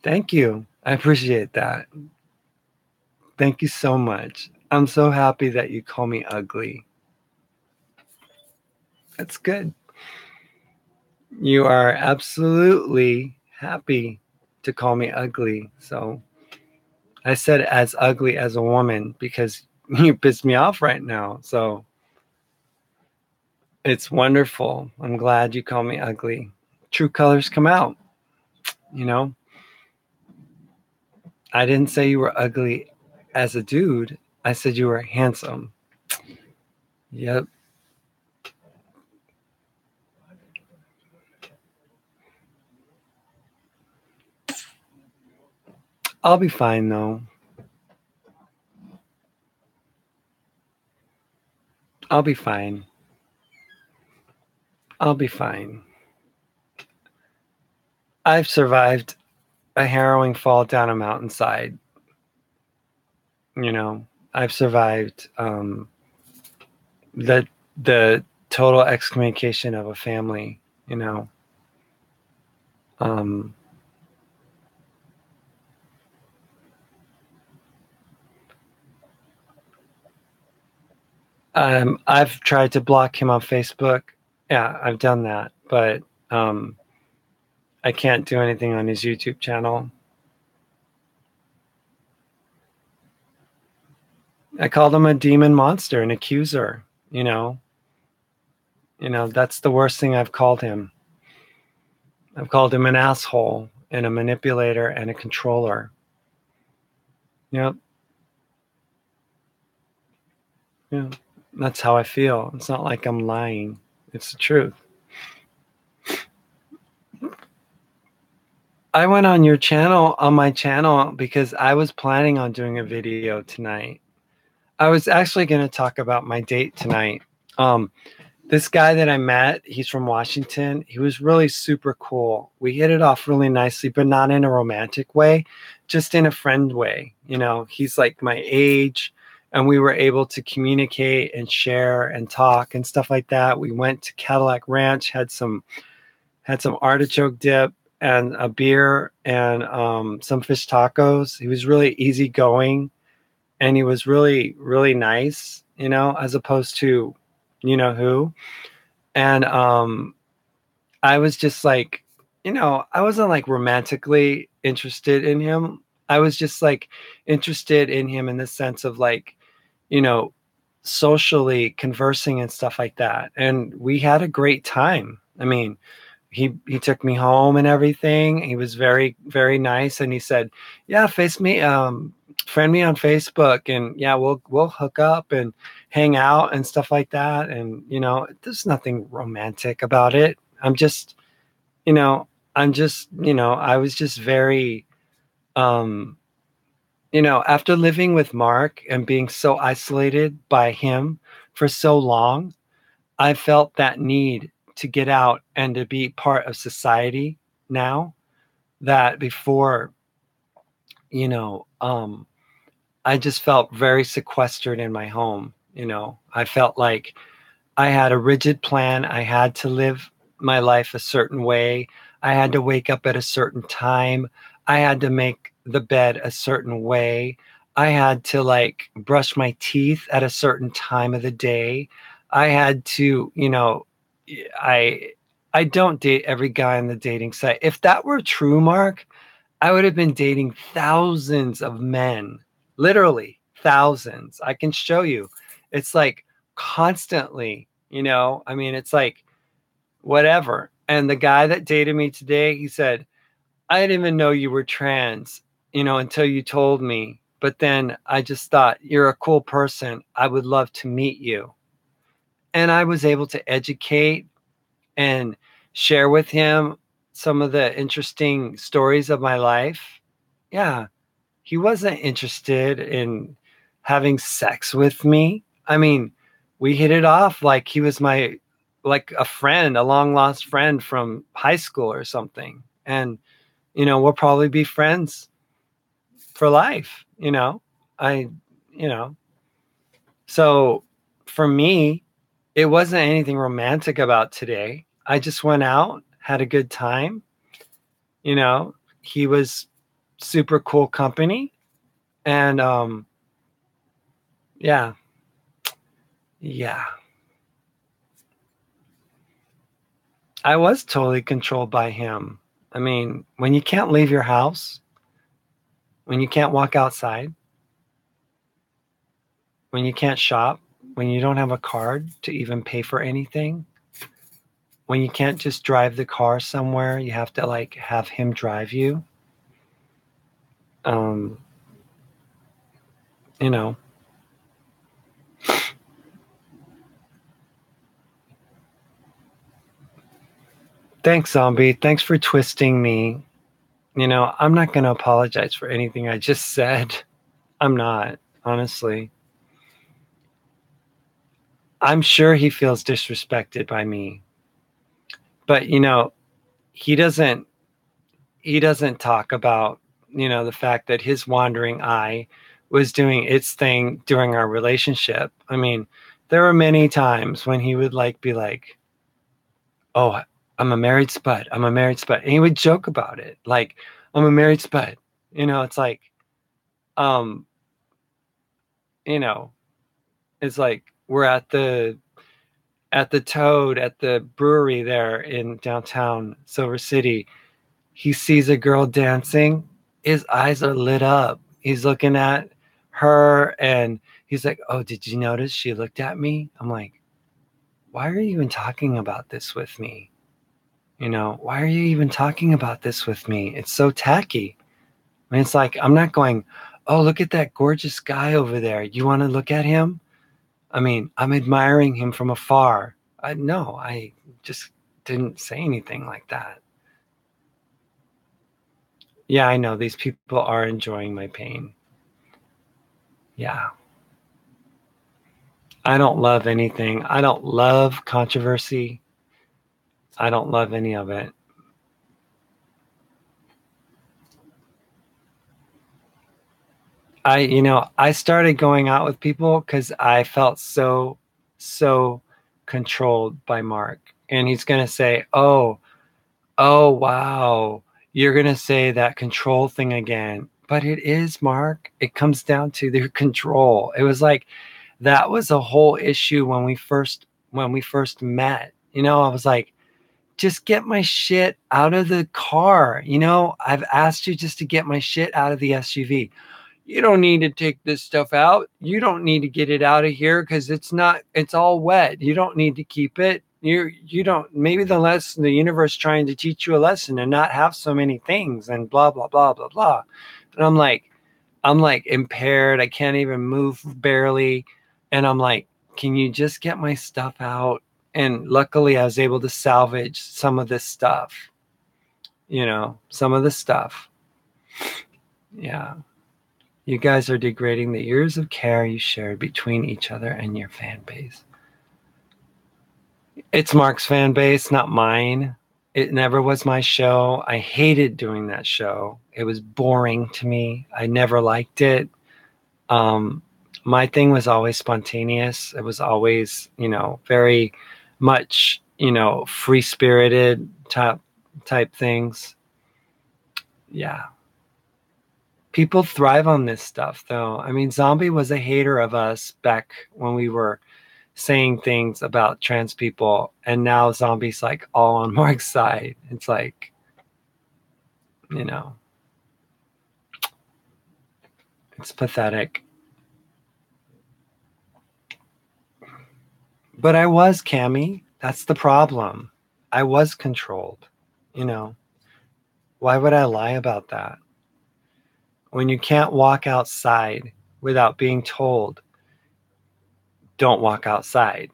Thank you. I appreciate that. Thank you so much. I'm so happy that you call me ugly. That's good. You are absolutely happy to call me ugly. So I said as ugly as a woman because you piss me off right now. So it's wonderful. I'm glad you call me ugly. True colors come out, you know? I didn't say you were ugly as a dude. I said you were handsome. Yep. I'll be fine though. I'll be fine. I'll be fine. I've survived a harrowing fall down a mountainside. You know, I've survived the the total excommunication of a family. You know, um, I've tried to block him on Facebook. Yeah, I've done that, but I can't do anything on his YouTube channel. I called him a demon monster, an accuser. You know that's the worst thing I've called him. I've called him an asshole and a manipulator and a controller. Yep. Yeah, that's how I feel. It's not like I'm lying. It's the truth. I went on your channel, on my channel, because I was planning on doing a video tonight. I was actually going to talk about my date tonight. Um, this guy that I met, he's from Washington. He was really super cool. We hit it off really nicely, but not in a romantic way, just in a friend way. You know, he's like my age, and we were able to communicate and share and talk and stuff like that. We went to Cadillac Ranch, had some artichoke dip and a beer and some fish tacos. He was really easygoing, and he was really, really nice, you know, as opposed to, you know who. And I was just like, you know, I wasn't like romantically interested in him. I was just like interested in him in the sense of like, you know, socially conversing and stuff like that. And we had a great time. I mean, he took me home and everything. He was very, very nice. And he said, yeah, friend me on Facebook, and yeah, we'll hook up and hang out and stuff like that. And, you know, there's nothing romantic about it. I'm just, you know, I'm just, I was just very, um, after living with Mark and being so isolated by him for so long, I felt that need to get out and to be part of society now that before, you know, um, I just felt very sequestered in my home. I felt like I had a rigid plan. I had to live my life a certain way. I had to wake up at a certain time. I had to make the bed a certain way. I had to like brush my teeth at a certain time of the day. I had to, I I don't date every guy on the dating site. If that were true, Mark, I would have been dating thousands of men, literally thousands. I can show you. It's like constantly, I mean, it's like whatever. And the guy that dated me today, he said, I didn't even know you were trans, until you told me. But then I just thought, you're a cool person. I would love to meet you. And I was able to educate and share with him some of the interesting stories of my life. Yeah, he wasn't interested in having sex with me. I mean, we hit it off like he was like a friend, a long lost friend from high school or something. And, we'll probably be friends for life, I, you know, so for me, it wasn't anything romantic about today. I just went out, had a good time, you know, he was super cool company. And, yeah. Yeah. I was totally controlled by him. I mean, when you can't leave your house, when you can't walk outside, when you can't shop, when you don't have a card to even pay for anything, when you can't just drive the car somewhere, you have to like have him drive you. Um, you know. Thanks, zombie. Thanks for twisting me. I'm not going to apologize for anything I just said. I'm not, honestly. I'm sure he feels disrespected by me. But, he doesn't he doesn't talk about, the fact that his wandering eye was doing its thing during our relationship. I mean, there were many times when he would like be like, "Oh, I'm a married spud. I'm a married spud." And he would joke about it. Like, "I'm a married spud." It's like um, you know, it's like we're at the Toad at the brewery there in downtown Silver City. He sees a girl dancing, his eyes are lit up. He's looking at her and he's like, "Oh, did you notice she looked at me?" I'm like, "Why are you even talking about this with me? Why are you even talking about this with me? It's so tacky." I mean, it's like, I'm not going, "Oh, look at that gorgeous guy over there. You want to look at him?" I mean, I'm admiring him from afar. No, I just didn't say anything like that. Yeah, I know these people are enjoying my pain. Yeah. I don't love anything. I don't love controversy. I don't love any of it. I started going out with people because I felt so controlled by Mark. And he's going to say, oh, wow, you're going to say that control thing again. But it is, Mark. It comes down to their control. It was like, that was a whole issue when we first met. I was like, just get my shit out of the car. I've asked you just to get my shit out of the SUV. You don't need to take this stuff out. You don't need to get it out of here because it's all wet. You don't need to keep it. You don't, maybe the universe trying to teach you a lesson and not have so many things and blah, blah, blah, blah, blah. And I'm like impaired. I can't even move barely. And I'm like, can you just get my stuff out? And luckily I was able to salvage some of this stuff. some of the stuff. Yeah. You guys are degrading the years of care you shared between each other and your fan base. It's Mark's fan base, not mine. It never was my show. I hated doing that show. It was boring to me. I never liked it. My thing was always spontaneous. It was always, very much, free spirited type things. Yeah. People thrive on this stuff, though. I mean, Zombie was a hater of us back when we were saying things about trans people, and now Zombie's like all on Mark's side. It's like, it's pathetic. But I was, Cammy. That's the problem. I was controlled. Why would I lie about that? When you can't walk outside without being told, don't walk outside,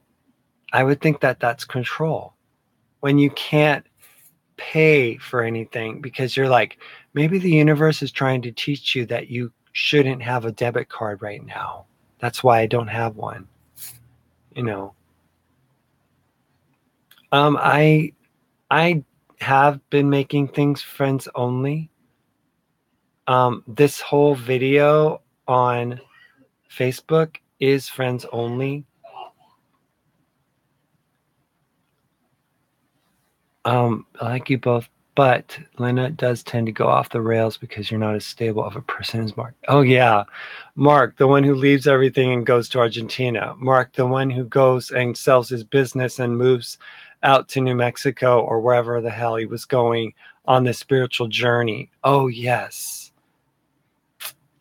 I would think that that's control. When you can't pay for anything because you're like, maybe the universe is trying to teach you that you shouldn't have a debit card right now. That's why I don't have one. I have been making things friends only. This whole video on Facebook is friends only. I like you both, but Lena does tend to go off the rails because you're not as stable of a person as Mark. Oh yeah, Mark, the one who leaves everything and goes to Argentina. Mark, the one who goes and sells his business and moves out to New Mexico or wherever the hell he was going on this spiritual journey. Oh yes.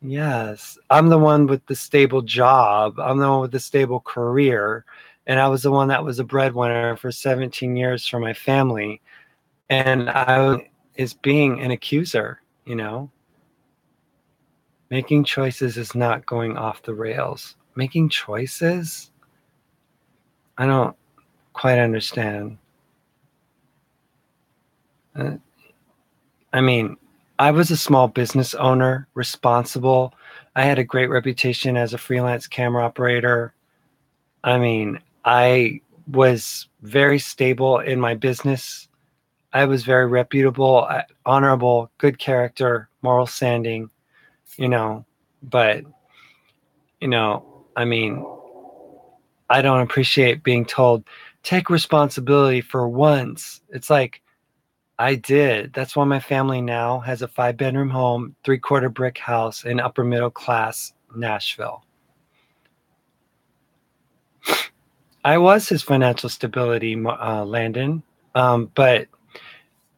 Yes. I'm the one with the stable job. I'm the one with the stable career. And I was the one that was a breadwinner for 17 years for my family. And I is being an accuser, Making choices is not going off the rails. Making choices? I don't quite understand. I mean, I was a small business owner, responsible. I had a great reputation as a freelance camera operator. I mean, I was very stable in my business. I was very reputable, honorable, good character, moral standing, but, I mean, I don't appreciate being told, take responsibility for once. It's like, I did. That's why my family now has a 5-bedroom home, 3-quarter brick house in upper middle class Nashville. I was his financial stability, Landon. But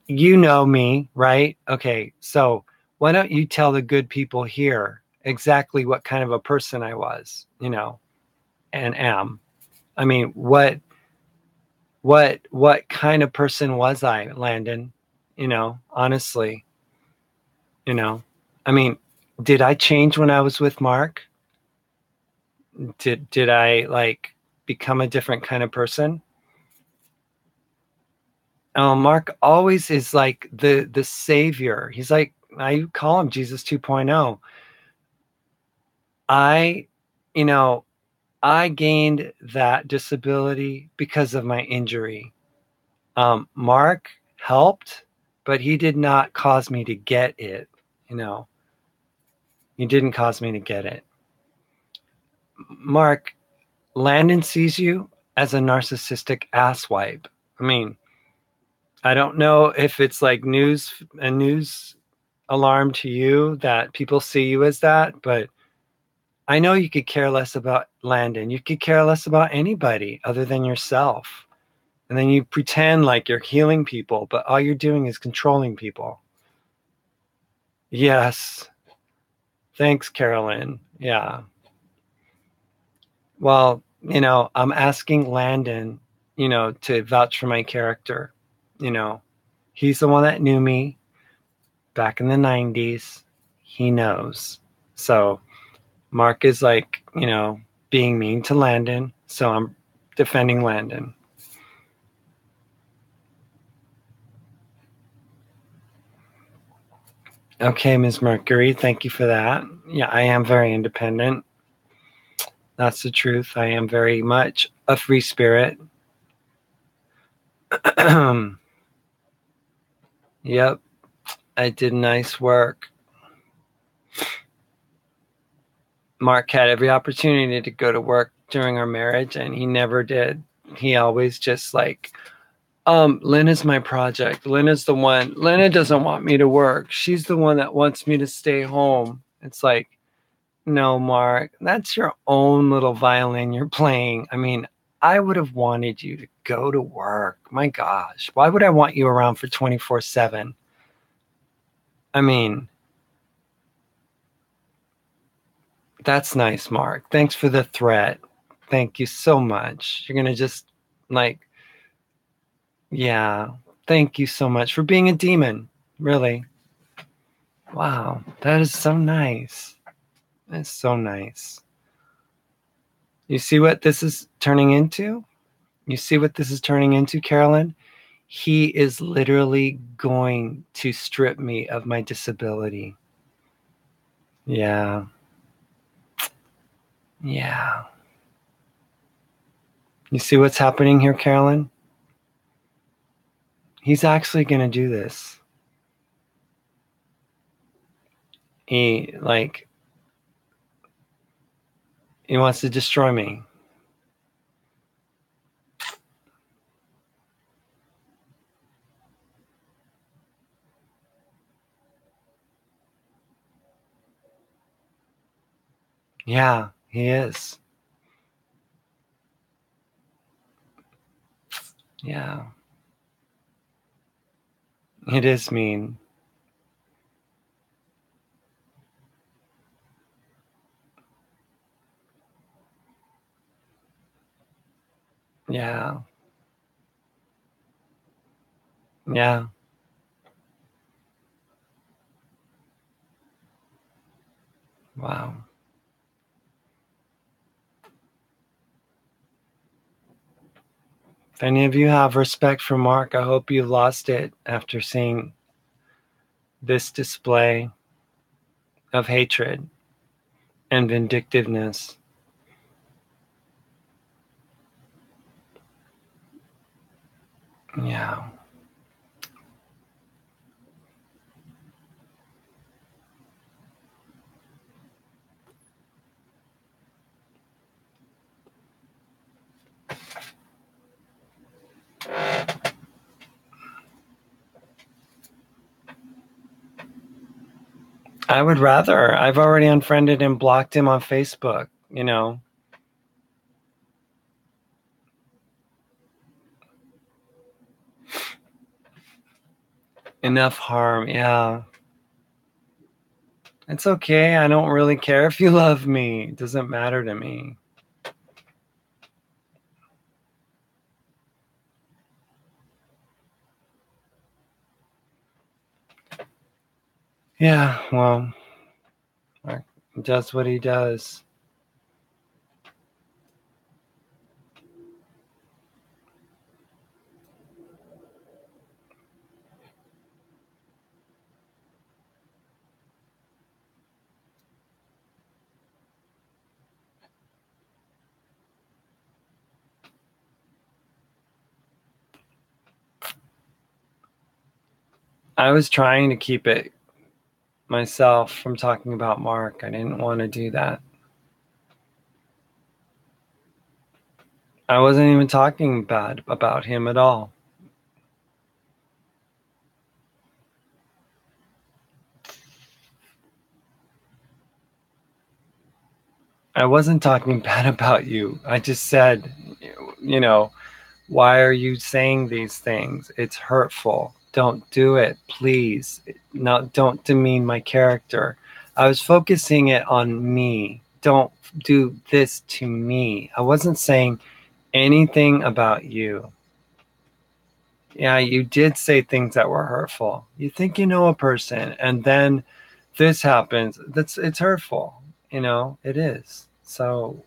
you know me, right? Okay, so why don't you tell the good people here exactly what kind of a person I was, and am. I mean, what kind of person was I, Landon? Honestly, I mean, did I change when I was with Mark? Did I like become a different kind of person? Mark always is like the savior. He's like, I call him Jesus 2.0. I, I gained that disability because of my injury. Mark helped, but he did not cause me to get it. He didn't cause me to get it. Mark, Landon sees you as a narcissistic asswipe. I mean, I don't know if it's like a news alarm to you that people see you as that, but I know you could care less about Landon. You could care less about anybody other than yourself. And then you pretend like you're healing people, but all you're doing is controlling people. Yes. Thanks, Carolyn. Yeah. Well, I'm asking Landon, to vouch for my character. He's the one that knew me back in the 90s. He knows. So Mark is like, being mean to Landon. So I'm defending Landon. Okay, Ms. Mercury, thank you for that. Yeah, I am very independent. That's the truth. I am very much a free spirit. Yep, I did nice work. Mark had every opportunity to go to work during our marriage, and he never did. He always just like, Lena's my project. Lena's the one. Lena doesn't want me to work. She's the one that wants me to stay home. It's like, no, Mark, that's your own little violin you're playing. I mean, I would have wanted you to go to work. My gosh, why would I want you around for 24/7? I mean, that's nice, Mark. Thanks for the threat. Thank you so much. You're going to just like, yeah, thank you so much for being a demon. Really. Wow, that is so nice. That's so nice. You see what this is turning into? You see what this is turning into, Carolyn? He is literally going to strip me of my disability. Yeah. Yeah. You see what's happening here, Carolyn? He's actually going to do this. He, like, he wants to destroy me. Yeah, he is. Yeah. It is mean. Yeah. Yeah. Wow. If any of you have respect for Mark, I hope you've lost it after seeing this display of hatred and vindictiveness. Yeah. I would rather. I've already unfriended and blocked him on Facebook, you know. Enough harm. Yeah. It's okay. I don't really care if you love me. It doesn't matter to me. Yeah, well, Mark does what he does. I was trying to keep it myself from talking about Mark. I didn't want to do that. I wasn't even talking bad about him at all. I wasn't talking bad about you. I just said, you know, why are you saying these things? It's hurtful. Don't do it, please. No, don't demean my character. I was focusing it on me. Don't do this to me. I wasn't saying anything about you. Yeah, you did say things that were hurtful. You think you know a person, and then this happens. It's hurtful. You know, it is. So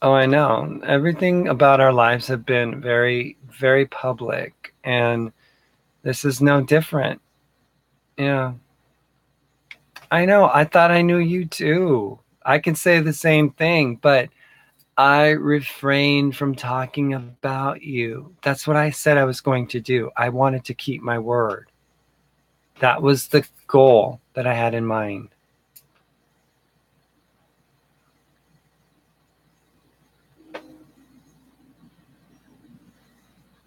Oh, I know. Everything about our lives have been very, very public, and this is no different. Yeah. I know. I thought I knew you too. I can say the same thing, but I refrained from talking about you. That's what I said I was going to do. I wanted to keep my word. That was the goal that I had in mind.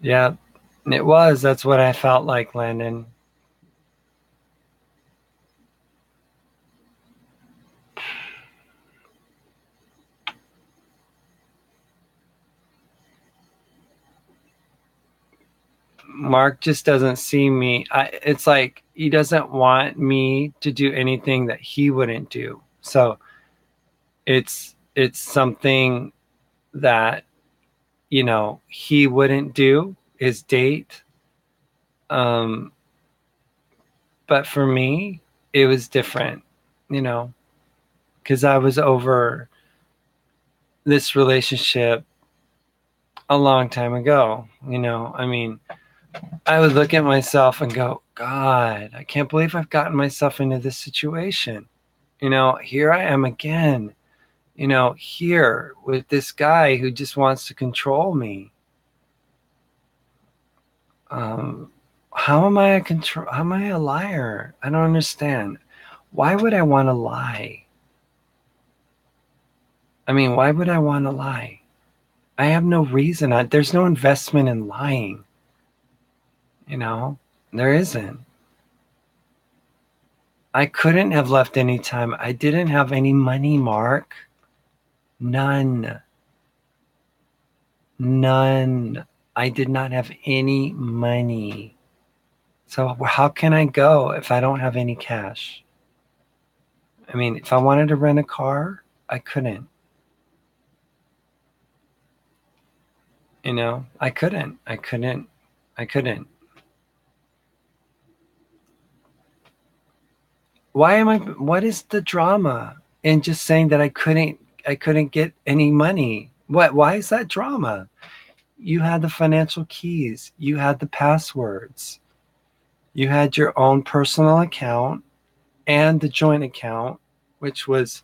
Yeah, it was. That's what I felt like, Landon. Mark just doesn't see me. It's like he doesn't want me to do anything that he wouldn't do. So it's something that he wouldn't do, his date. Um, but for me, it was different, you know, because I was over this relationship a long time ago. I mean, I would look at myself and go, God, I can't believe I've gotten myself into this situation. Here I am again, here with this guy who just wants to control me. Um, how am I a control? How am I a liar? I don't understand. Why would I want to lie? I mean, why would I want to lie? I have no reason. There's no investment in lying. You know, there isn't. I couldn't have left any time. I didn't have any money, Mark. None. None. I did not have any money. So how can I go if I don't have any cash? I mean, if I wanted to rent a car, I couldn't. I couldn't. I couldn't. I couldn't. What is the drama in just saying that I couldn't get any money? Why is that drama? You had the financial keys, you had the passwords, you had your own personal account and the joint account, which was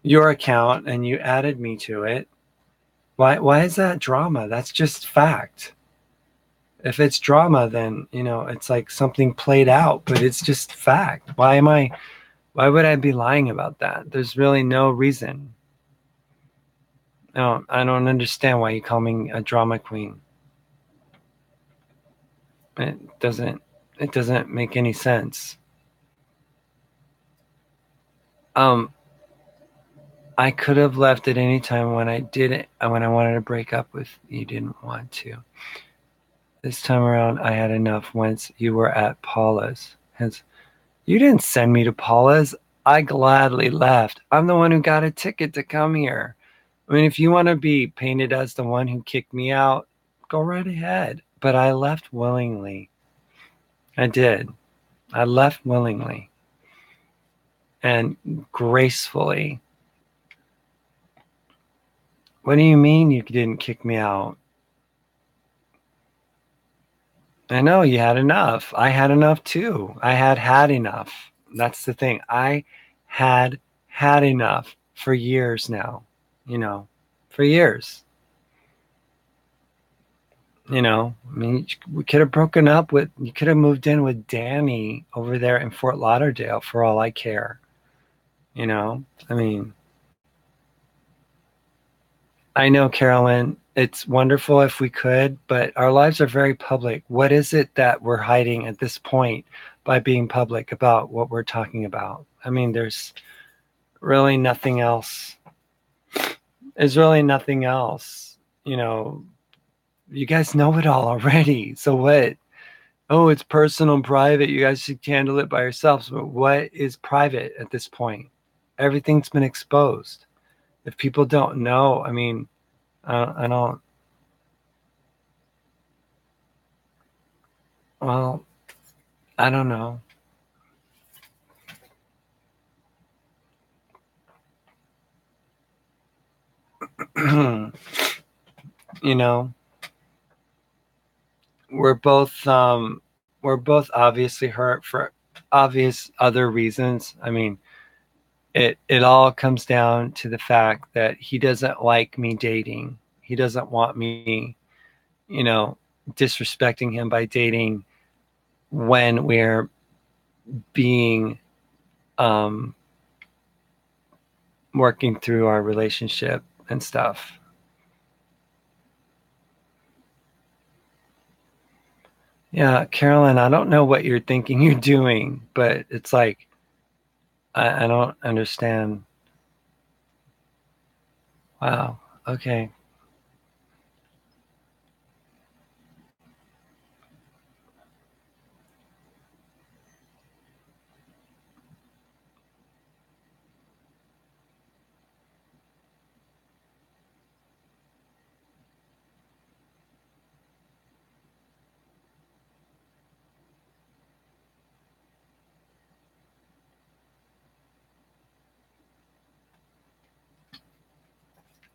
your account, and you added me to it. Why is that drama? That's just fact. If it's drama, then it's like something played out, but it's just fact. Why would I be lying about that? There's really no reason. No, I don't understand why you call me a drama queen. It doesn't make any sense. Um, I could have left at any time when I didn't, when I wanted to break up with you, didn't want to. This time around, I had enough once you were at Paula's. Hence, you didn't send me to Paula's. I gladly left. I'm the one who got a ticket to come here. I mean, if you want to be painted as the one who kicked me out, go right ahead. But I left willingly. I did. I left willingly and gracefully. What do you mean you didn't kick me out? I know you had enough. I had enough too. I had enough. That's the thing. I had enough for years now, for years. I mean, we could have broken up you could have moved in with Danny over there in Fort Lauderdale for all I care. I mean, I know, Carolyn, it's wonderful if we could, but our lives are very public. What is it that we're hiding at this point by being public about what we're talking about? I mean, there's really nothing else. There's really nothing else. You guys know it all already. So what? Oh, it's personal and private. You guys should handle it by yourselves. But what is private at this point? Everything's been exposed. If people don't know, I mean, I don't. Well, I don't know. You know, we're both obviously hurt for obvious other reasons. I mean, it all comes down to the fact that he doesn't like me dating. He doesn't want me, you know, disrespecting him by dating when we're being um working through our relationship and stuff. Yeah, Carolyn, I don't know what you're thinking you're doing, but it's like I don't understand. Wow. Okay.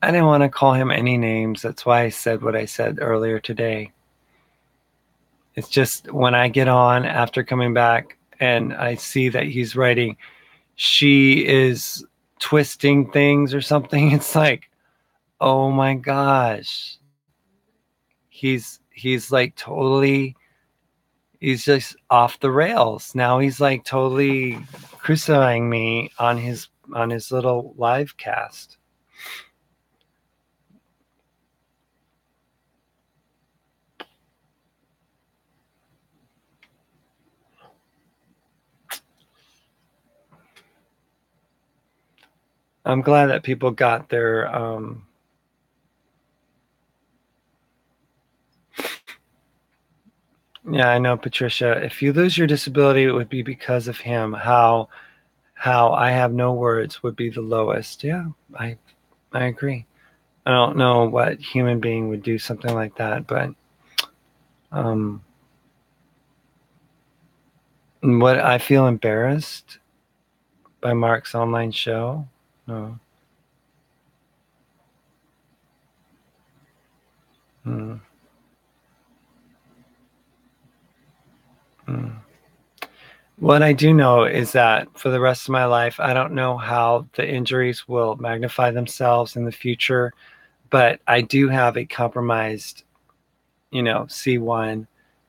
I didn't want to call him any names. That's why I said what I said earlier today. It's just when I get on after coming back and I see that he's writing, she is twisting things or something, it's like, oh my gosh. He's like totally, he's just off the rails. Now he's like totally crucifying me on his little live cast. I'm glad that people got their yeah, I know, Patricia. If you lose your disability, it would be because of him. How I have no words would be the lowest. Yeah, I agree. I don't know what human being would do something like that, but um, what I feel embarrassed by Mark's online show. No. Mm, mm. What I do know is that for the rest of my life, I don't know how the injuries will magnify themselves in the future, but I do have a compromised, you know, C1,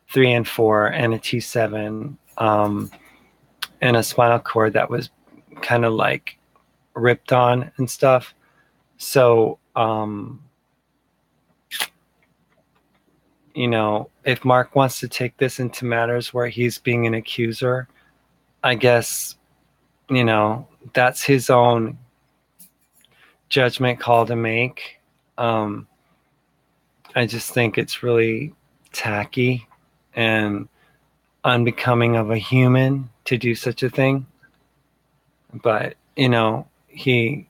3 and 4, and a T7, and a spinal cord that was kind of like ripped on and stuff. So, you know, if Mark wants to take this into matters where he's being an accuser, I guess, you know, that's his own judgment call to make. Um, I just think it's really tacky and unbecoming of a human to do such a thing. But, you know, he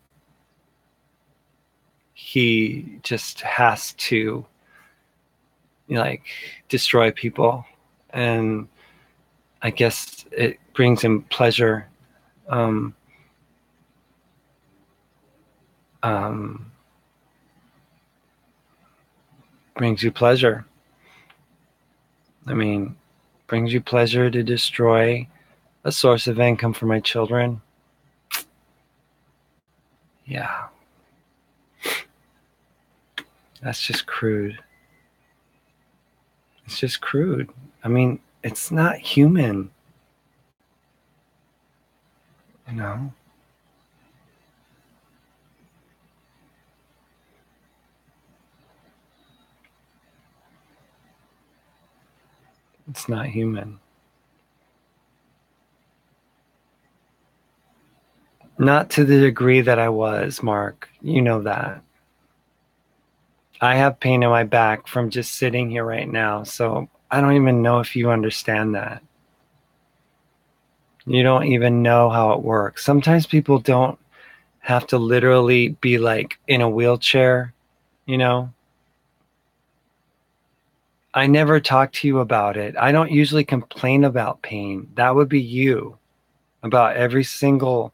just has to, like, destroy people, and I guess it brings him pleasure. Um, um, brings you pleasure. I mean, brings you pleasure to destroy a source of income for my children. Yeah, that's just crude. It's just crude. I mean, it's not human, you know? It's not human. Not to the degree that I was, Mark. You know that. I have pain in my back from just sitting here right now. So I don't even know if you understand that. You don't even know how it works. Sometimes people don't have to literally be like in a wheelchair, you know? I never talk to you about it. I don't usually complain about pain. That would be you, about every single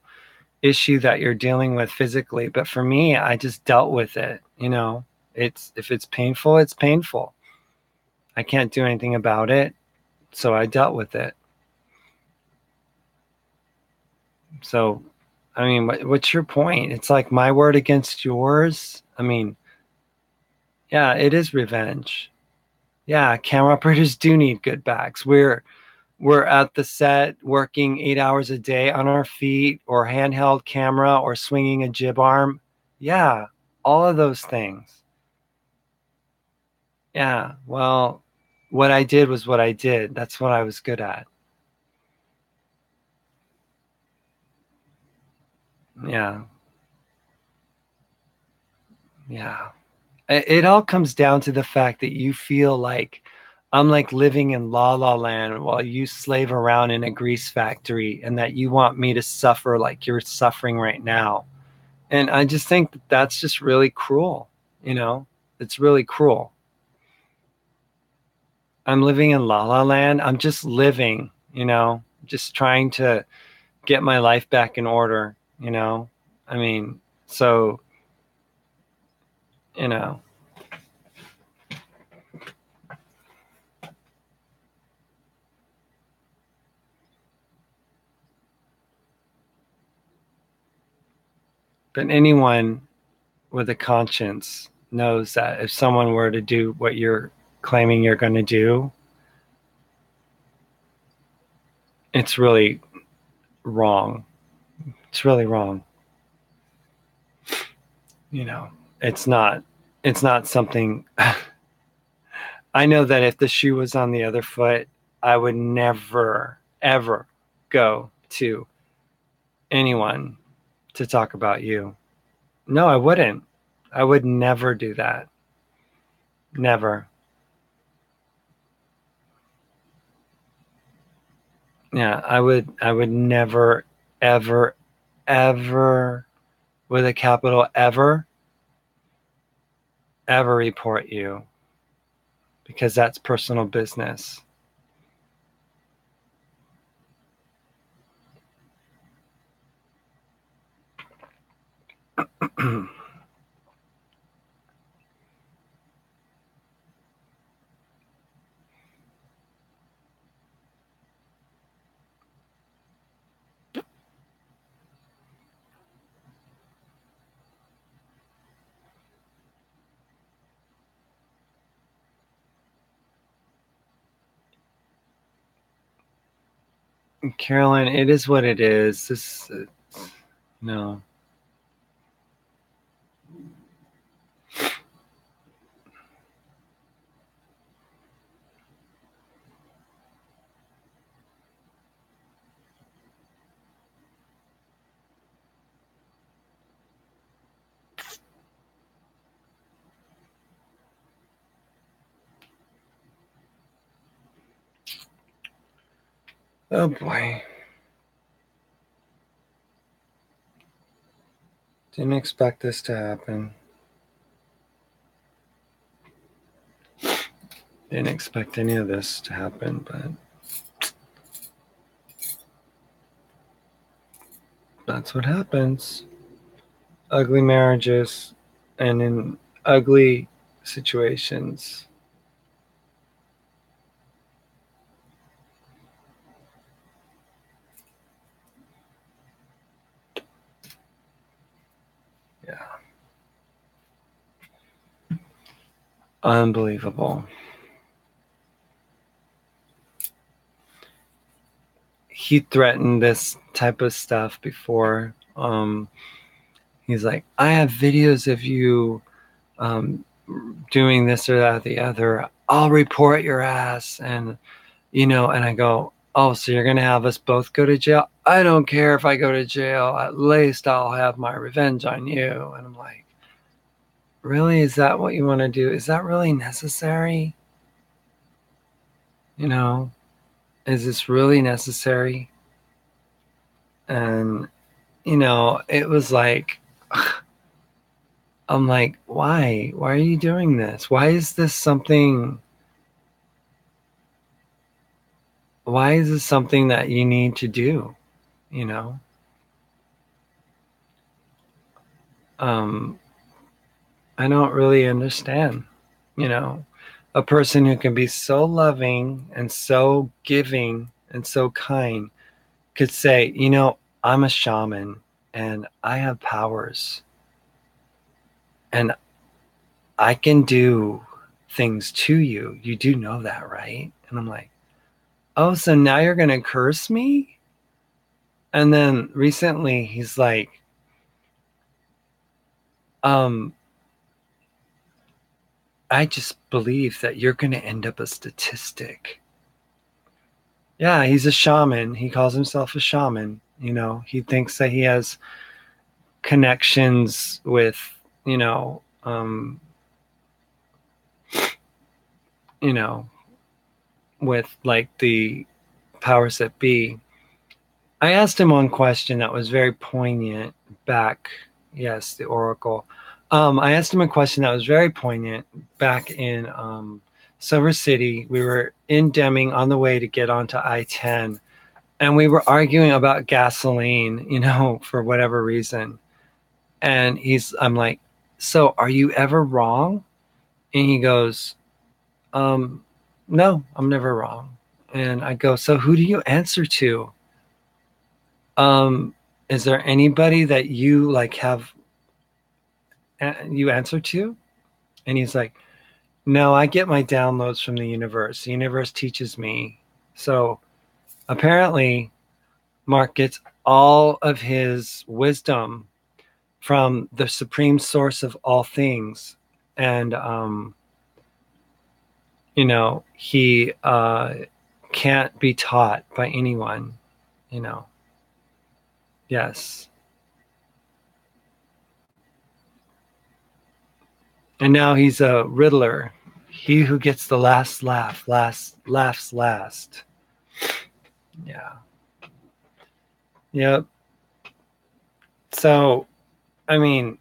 issue that you're dealing with physically. But for me, I just dealt with it. You know, if it's painful, it's painful. I can't do anything about it, so I dealt with it. So, I mean, what's your point? It's like my word against yours. I mean, yeah, it is revenge. Yeah, camera operators do need good backs. We're at the set working 8 hours a day on our feet or handheld camera or swinging a jib arm. Yeah, all of those things. Yeah, well, what I did was what I did. That's what I was good at. Yeah, yeah. It all comes down to the fact that you feel like I'm like living in la la land while you slave around in a grease factory and that you want me to suffer like you're suffering right now. And I just think that that's just really cruel, you know? It's really cruel. I'm living in la la land. I'm just living, just trying to get my life back in order, you know? I mean, so, you know, but anyone with a conscience knows that if someone were to do what you're claiming you're going to do, it's really wrong. It's really wrong. You know, it's not it's not something I know that if the shoe was on the other foot, I would never ever go to anyone to talk about you. No, I wouldn't. I would never do that. Never. Yeah, I would never ever ever with a capital ever report you because that's personal business. Carolyn, it is what it is. This no. Oh boy. Didn't expect this to happen. Didn't expect any of this to happen, but that's what happens. Ugly marriages and in ugly situations. Yeah. Unbelievable. He threatened this type of stuff before. He's like, I have videos of you um, doing this or that or the other. I'll report your ass. And I go, oh, so you're going to have us both go to jail? I don't care if I go to jail. At least I'll have my revenge on you. And I'm like, really? Is that what you want to do? Is that really necessary? You know, is this really necessary? And, it was like, I'm like, why? Why are you doing this? Why is this something that you need to do? You know? Um, I don't really understand, you know, a person who can be so loving and so giving and so kind could say, I'm a shaman and I have powers and I can do things to you. You do know that, right? And I'm like, oh, so now you're going to curse me? And then recently he's like, um, I just believe that you're going to end up a statistic. Yeah, he's a shaman. He calls himself a shaman. He thinks that he has connections with, you know, um, you know, with like the powers that be. I asked him one question that was very poignant back. Yes, the Oracle. I asked him a question that was very poignant back in Silver City. We were in Deming on the way to get onto I-10, and we were arguing about gasoline, for whatever reason. And I'm like, so are you ever wrong? And he goes, no, I'm never wrong. And I go, so who do you answer to? Is there anybody that you like have you answer to? And he's like, no, I get my downloads from the universe. The universe teaches me. So apparently Mark gets all of his wisdom from the supreme source of all things. And he can't be taught by anyone, you know. Yes. And now he's a riddler. He who gets the last laugh, laughs last. Yeah. Yep. So, I mean,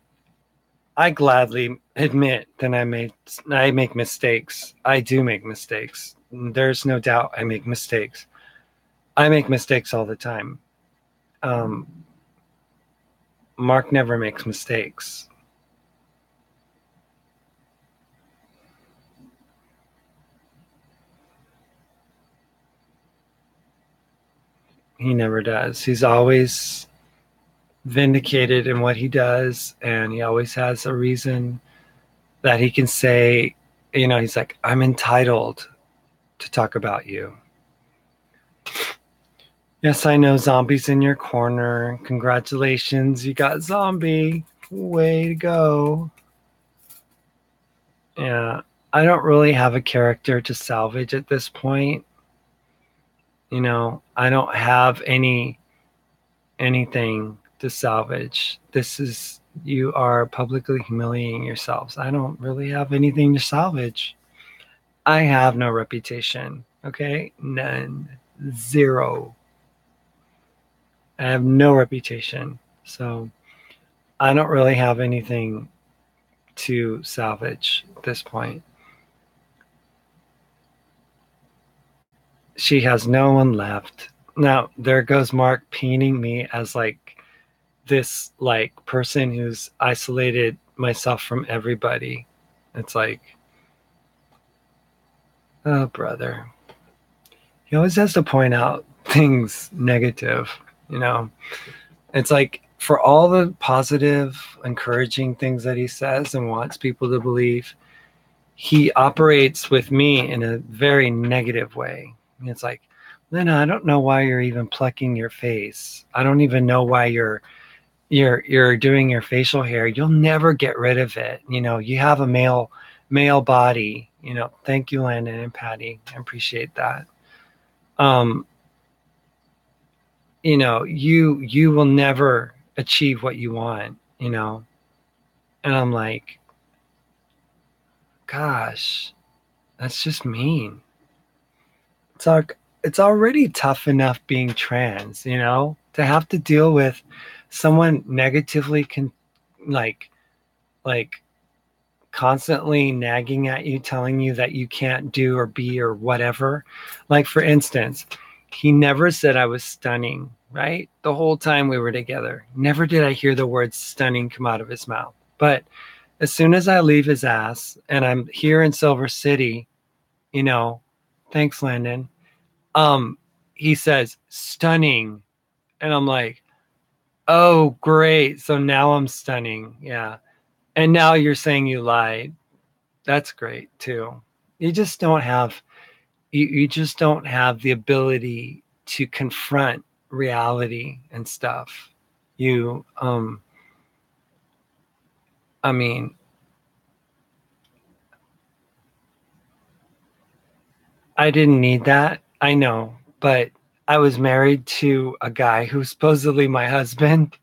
I gladly admit that I make mistakes. I do make mistakes. There's no doubt I make mistakes. I make mistakes all the time. Mark never makes mistakes. He never does. He's always vindicated in what he does, and he always has a reason that he can say, he's like, I'm entitled to talk about you. Yes, I know Zombie's in your corner. Congratulations, you got Zombie. Way to go. Yeah, I don't really have a character to salvage at this point. I don't have anything to salvage. You are publicly humiliating yourselves. I don't really have anything to salvage. I have no reputation. Okay? None. Zero. I have no reputation. So I don't really have anything to salvage at this point. She has no one left. Now, there goes Mark painting me as like this like person who's isolated myself from everybody. It's like, oh, brother. He always has to point out things negative, It's like for all the positive, encouraging things that he says and wants people to believe, he operates with me in a very negative way. It's like, Lena, I don't know why you're even plucking your face. I don't even know why you're doing your facial hair. You'll never get rid of it. You have a male body. Thank you, Landon and Patty. I appreciate that. You will never achieve what you want, and I'm like, gosh, that's just mean. It's already tough enough being trans, to have to deal with someone negatively like constantly nagging at you, telling you that you can't do or be or whatever. Like, for instance, he never said I was stunning, right? The whole time we were together. Never did I hear the word stunning come out of his mouth. But As soon as I leave his ass and I'm here in Silver City, you know, thanks, Landon. Um, he says, stunning. And I'm like, oh, great. So now I'm stunning. Yeah. And now you're saying you lied. That's great too. You just don't have you just don't have the ability to confront reality and stuff. You I mean, I didn't need that. I know, but I was married to a guy who's supposedly my husband,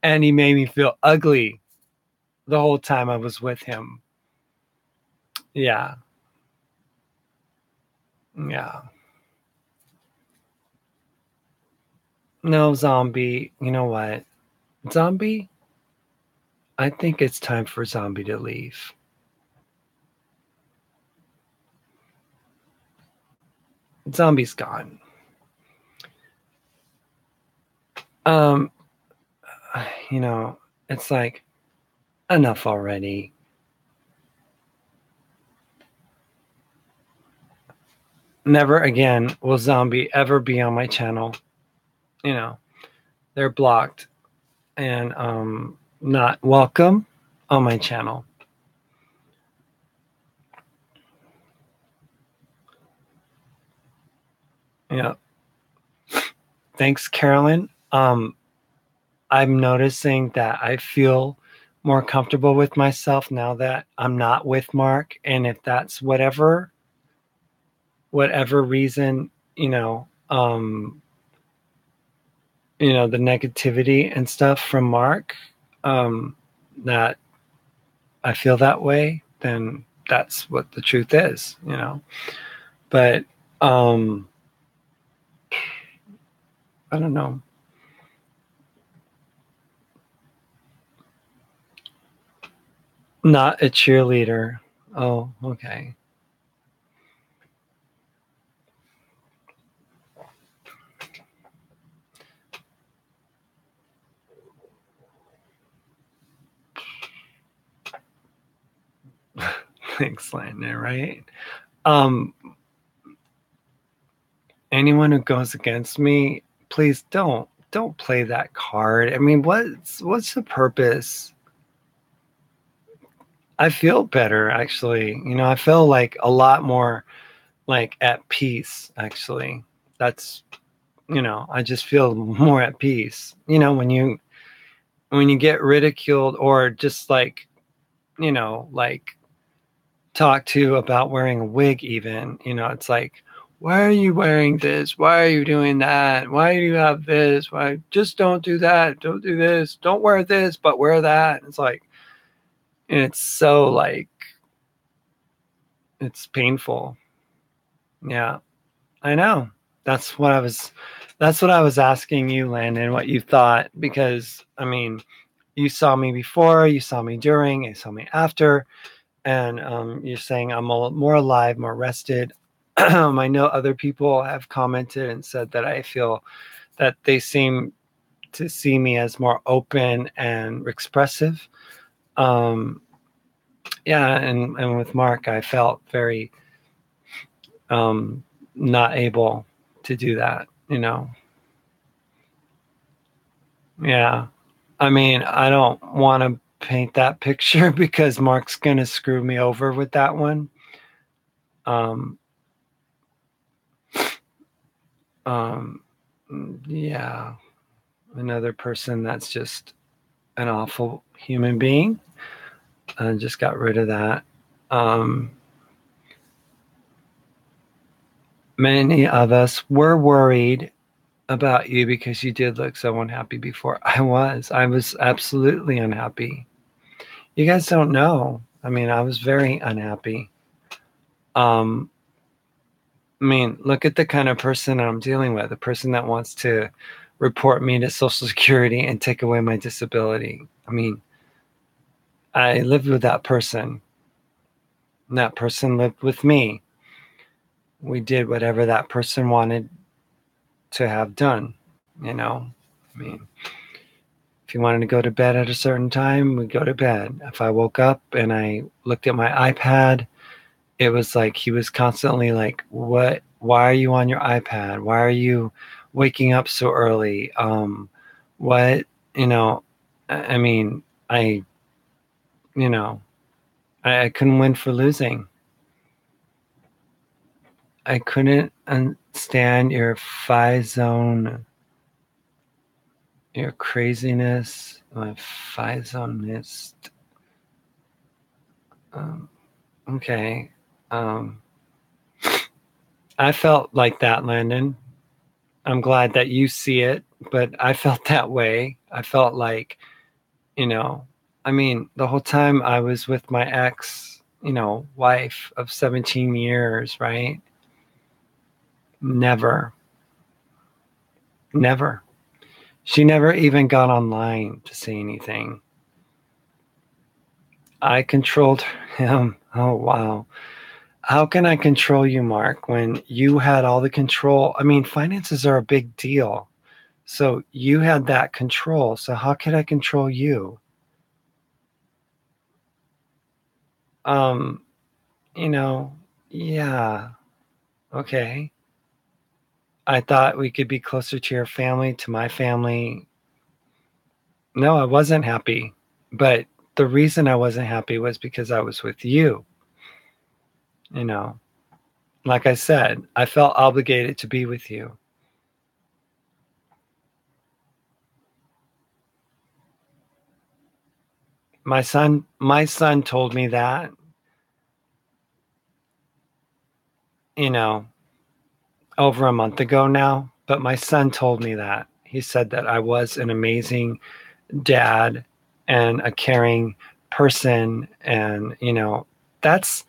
and he made me feel ugly the whole time I was with him. Yeah. Yeah. No, zombie. You know what? Zombie, I think it's time for Zombie to leave. Zombie's gone. Um, you know, it's like enough already. Never again will Zombie ever be on my channel. You know, they're blocked and not welcome on my channel. Yeah. Thanks, Carolyn. I'm noticing that I feel more comfortable with myself now that I'm not with Mark. And if that's whatever reason, the negativity and stuff from Mark, that I feel that way, then that's what the truth is. But I don't know. Not a cheerleader. Oh, okay. Thanks, Landon, right? Um, Anyone who goes against me, please don't play that card. I mean, what's the purpose? I feel better actually. I feel like a lot more like at peace actually. That's I just feel more at peace. When you get ridiculed or just like talked to about wearing a wig even, it's like, why are you wearing this? Why are you doing that? Why do you have this? Why just don't do that? Don't do this. Don't wear this, but wear that. It's like, and it's so like it's painful. Yeah, I know. That's what I was asking you, Landon, what you thought, because I mean, you saw me before, you saw me during, you saw me after, and you're saying I'm more alive, more rested. I know other people have commented and said that I feel that they seem to see me as more open and expressive. Um, yeah, and with Mark, I felt very not able to do that. Yeah. I mean, I don't want to paint that picture because Mark's going to screw me over with that one. Um, um, yeah. Another person that's just an awful human being. I just got rid of that. Many of us were worried about you because you did look so unhappy before. I was absolutely unhappy. You guys don't know. I mean, I was very unhappy. Um, I mean, look at the kind of person I'm dealing with, a person that wants to report me to Social Security and take away my disability. I mean, I lived with that person, and that person lived with me. We did whatever that person wanted to have done. I mean, If he wanted to go to bed at a certain time, we'd go to bed. If I woke up and I looked at my iPad, it was like he was constantly like, "What? Why are you on your iPad? Why are you waking up so early? What? You know, I mean, I, you know, I couldn't win for losing. I couldn't stand your zone, your craziness, my zonist. Okay. Um, I felt like that, Landon. I'm glad that you see it, but I felt that way. I felt like, you know, I mean, the whole time I was with my ex, wife of 17 years, right? Never, never. She never even got online to say anything. I controlled him. Oh, wow. How can I control you, Mark, when you had all the control? I mean, finances are a big deal. So you had that control. So how could I control you? Um, you know, yeah, okay. I thought we could be closer to your family, to my family. No, I wasn't happy. But the reason I wasn't happy was because I was with you. You know, like I said, I felt obligated to be with you. My son told me that, you know, over a month ago now, but my son told me that. He said that I was an amazing dad and a caring person. And, that's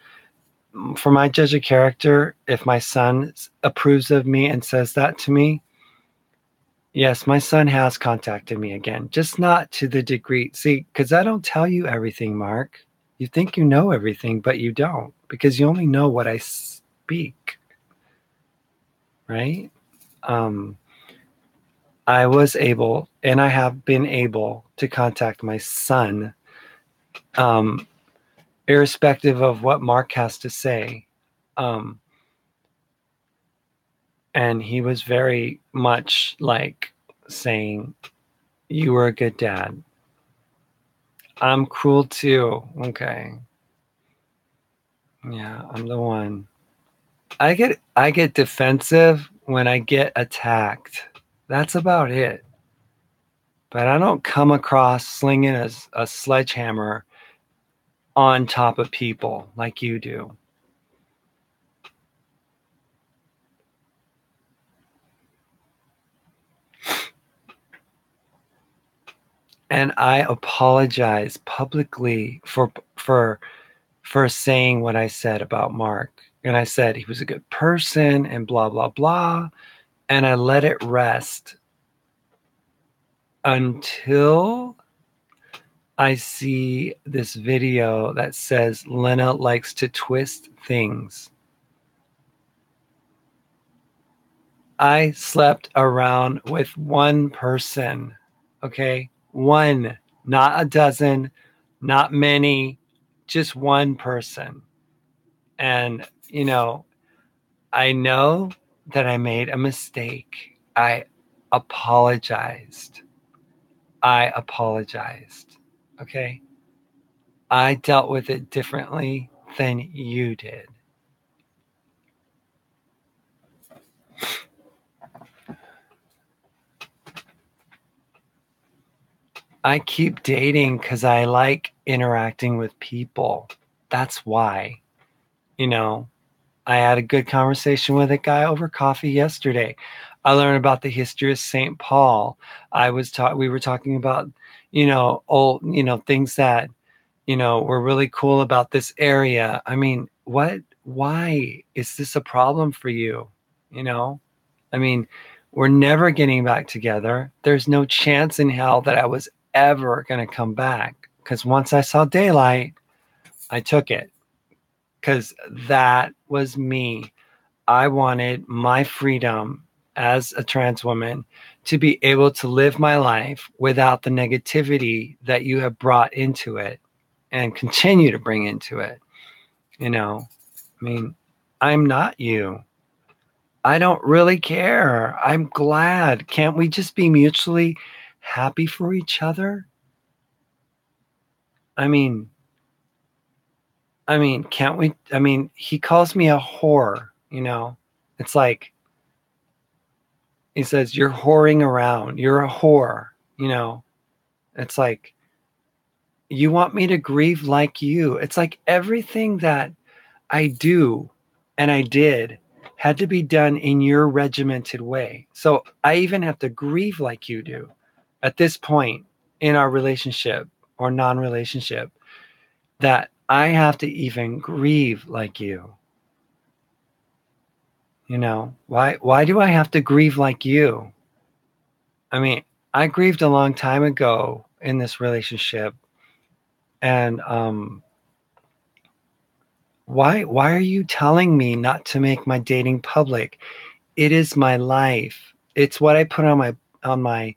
for my judge of character. If my son approves of me and says that to me, yes, my son has contacted me again, just not to the degree. See, because I don't tell you everything, Mark. You think you know everything, but you don't, because you only know what I speak, right? Um, I was able, and I have been able to contact my son, um, irrespective of what Mark has to say. Um, and he was very much like saying, "You were a good dad." I'm cruel too. Okay. Yeah, I'm the one. I get defensive when I get attacked. That's about it. But I don't come across slinging a sledgehammer on top of people like you do. And I apologize publicly for saying what I said about Mark. And I said he was a good person and blah blah blah, and I let it rest until I see this video that says Lena likes to twist things. I slept around with one person, okay? One, not a dozen, not many, just one person. And, I know that I made a mistake. I apologized. I apologized, okay? I dealt with it differently than you did. I keep dating because I like interacting with people. That's why. You know, I had a good conversation with a guy over coffee yesterday. I learned about the history of St. Paul. We were talking about, old, things that, were really cool about this area. I mean, why is this a problem for you? You know, I mean, we're never getting back together. There's no chance in hell that I was ever going to come back, because once I saw daylight, I took it, because that was me. I wanted my freedom, as a trans woman to be able to live my life without the negativity that you have brought into it and continue to bring into it. You know, I mean, I'm not you. I don't really care. I'm glad. Can't we just be mutually happy for each other? I mean, can't we? I mean, he calls me a whore, you know? It's like, he says, you're whoring around. You're a whore, you know? It's like, you want me to grieve like you. It's like everything that I do and I did had to be done in your regimented way. So I even have to grieve like you do at this point in our relationship or non-relationship, that I have to even grieve like you. You know, why do I have to grieve like you? I mean, I grieved a long time ago in this relationship, and why are you telling me not to make my dating public? It is my life. It's what I put on my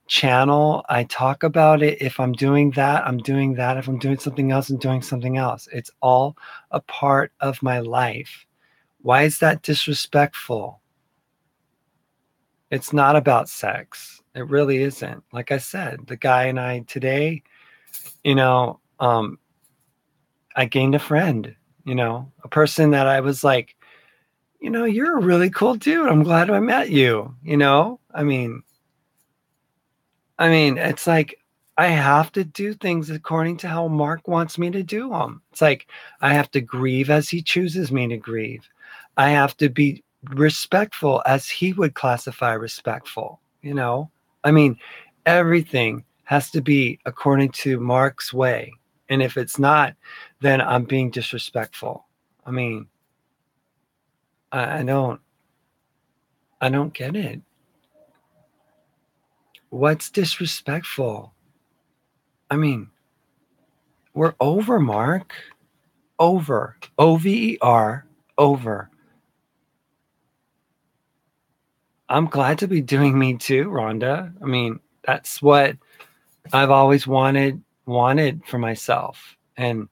channel. I talk about it. If I'm doing that, I'm doing that. If I'm doing something else, I'm doing something else. It's all a part of my life. Why is that disrespectful? It's not about sex. It really isn't. Like I said, the guy and I today, you know, I gained a friend, you know, a person that I was like, you know, you're a really cool dude. I'm glad I met you, you know? It's like I have to do things according to how Mark wants me to do them. It's like I have to grieve as he chooses me to grieve. I have to be respectful as he would classify respectful, you know? I mean, everything has to be according to Mark's way. And if it's not, then I'm being disrespectful. I mean, I don't get it. What's disrespectful? I mean, we're over, Mark. Over. OVER. Over. I'm glad to be doing Me Too, Rhonda. I mean, that's what I've always wanted for myself. And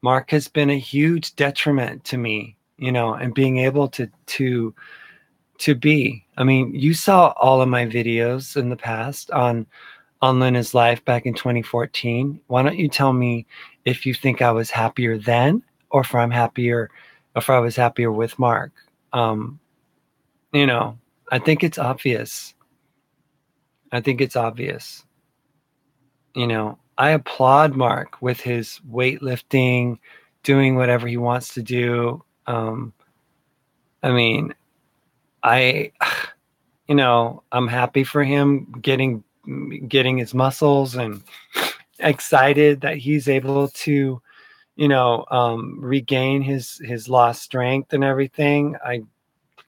Mark has been a huge detriment to me, you know, and being able to be. I mean, you saw all of my videos in the past on Lena's life back in 2014. Why don't you tell me if you think I was happier then, or if I was happier with Mark? Um, you know, I think it's obvious. I think it's obvious. You know, I applaud Mark with his weightlifting, doing whatever he wants to do. I mean, I, I'm happy for him getting his muscles, and excited that he's able to, regain his lost strength and everything. I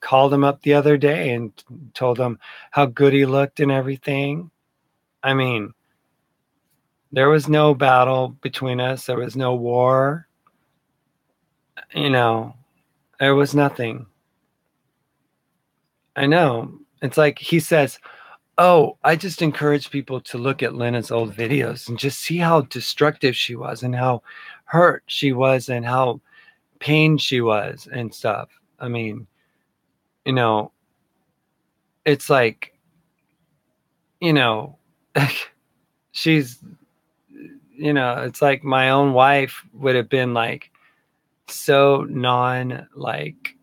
called him up the other day and told him how good he looked and everything. I mean, there was no battle between us. There was no war. You know, there was nothing. I know. It's like he says, oh, I just encourage people to look at Lena's old videos and just see how destructive she was and how hurt she was and how pained she was and stuff. I mean, you know, it's like, you know, she's, it's like my own wife would have been like so like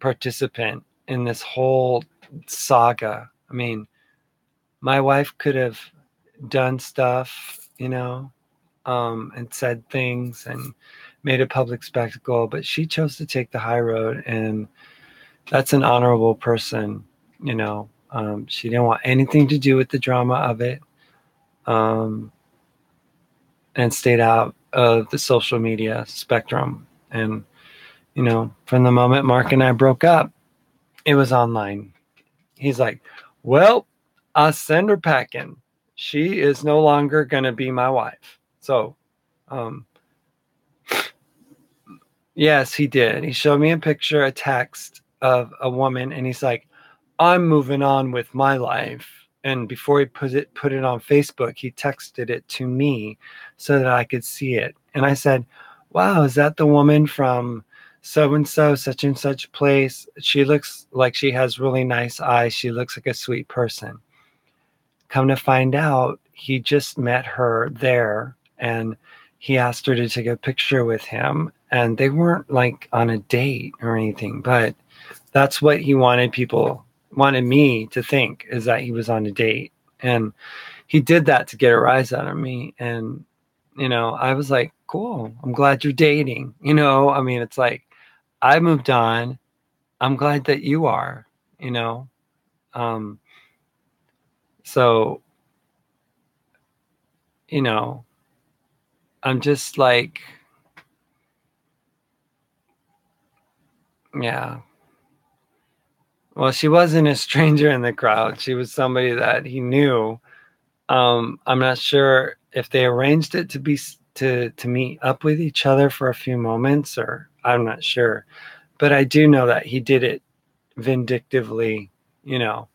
participant in this whole saga. I mean, my wife could have done stuff, and said things and made a public spectacle, but she chose to take the high road, and that's an honorable person, she didn't want anything to do with the drama of it, and stayed out of the social media spectrum. And, from the moment Mark and I broke up, it was online. He's like, well, I'll send her packing. She is no longer going to be my wife. So, yes, he did. He showed me a picture, a text of a woman, and he's like, I'm moving on with my life. And before he put it on Facebook, he texted it to me so that I could see it. And I said, "Wow, is that the woman from so and so, such and such place? She looks like she has really nice eyes. She looks like a sweet person." Come to find out, he just met her there and he asked her to take a picture with him. And they weren't like on a date or anything, but that's what he wanted me to think, is that he was on a date. And he did that to get a rise out of me. And, I was like, cool. I'm glad you're dating. I mean, it's like, I moved on. I'm glad that you are, you know? Um, so, you know, I'm just like, yeah. Well, she wasn't a stranger in the crowd. She was somebody that he knew. I'm not sure if they arranged it to meet up with each other for a few moments, or I'm not sure. But I do know that he did it vindictively, you know.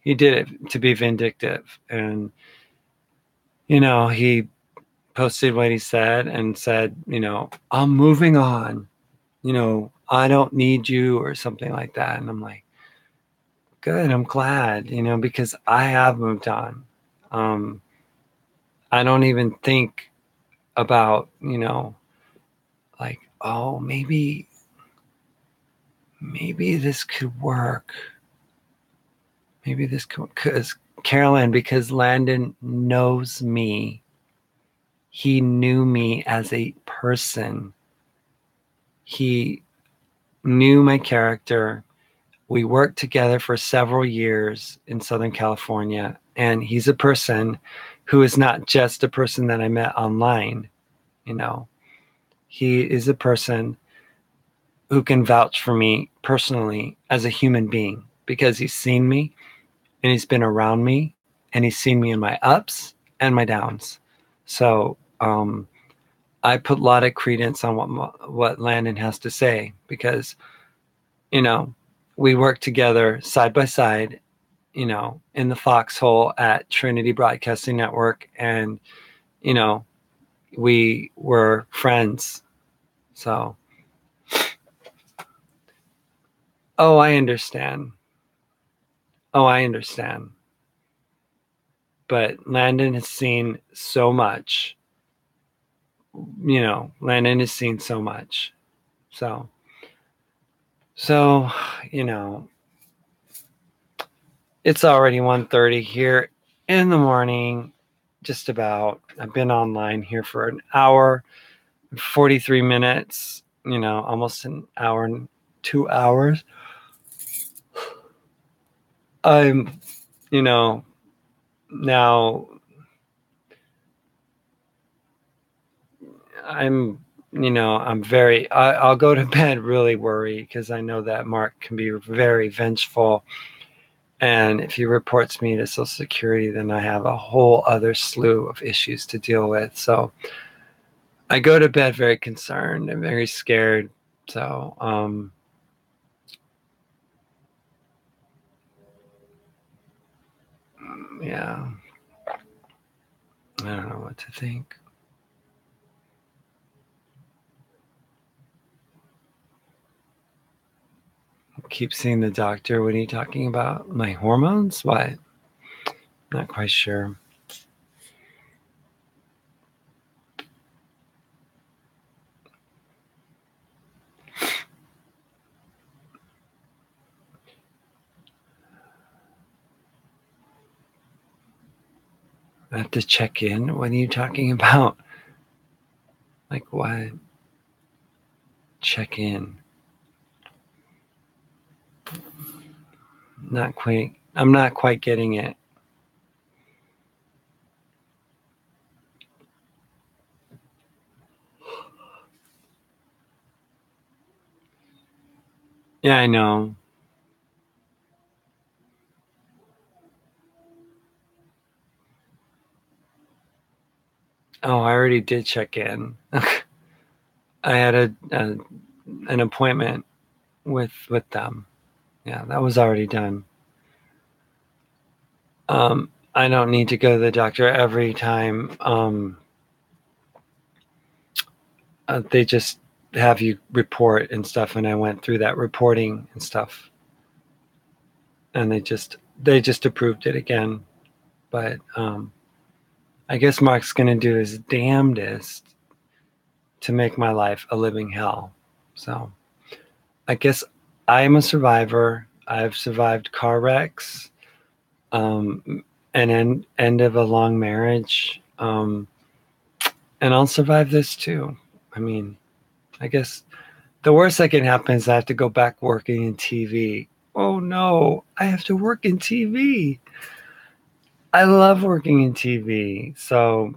He did it to be vindictive. And, he posted what he said and said, "I'm moving on. I don't need you," or something like that. And I'm like, good, I'm glad, because I have moved on. Um, I don't even think about, like, oh, maybe this could work. Maybe this could, because Carolyn, because Landon knows me. He knew me as a person. He knew my character. We worked together for several years in Southern California, and he's a person who is not just a person that I met online. You know, he is a person who can vouch for me personally as a human being, because he's seen me and he's been around me and he's seen me in my ups and my downs. So I put a lot of credence on what Landon has to say, because you know we work together side by side, in the foxhole at Trinity Broadcasting Network, and you know we were friends. So, oh, I understand. Oh, I understand. But Landon has seen so much. Landon has seen so much. So, so, you know, it's already 1:30 here in the morning, just about. I've been online here for an hour, 43 minutes, almost an hour and 2 hours. I'm, now I'm, I'll go to bed really worried, because I know that Mark can be very vengeful. And if he reports me to Social Security, then I have a whole other slew of issues to deal with. So I go to bed very concerned and very scared. So, yeah, I don't know what to think. Keep seeing the doctor. What are you talking about? My hormones? What? Not quite sure. I have to check in. What are you talking about? Like what? Check in. Not quite. I'm not quite getting it. Yeah, I know. Oh, I already did check in. I had an appointment with them. Yeah, that was already done. I don't need to go to the doctor every time. They just have you report and stuff, and I went through that reporting and stuff, and they just approved it again. But I guess Mark's gonna do his damnedest to make my life a living hell. So I guess I am a survivor. I've survived car wrecks, an end of a long marriage, and I'll survive this too. I mean, I guess the worst that can happen is I have to go back working in TV. Oh no, I have to work in TV. I love working in TV. So,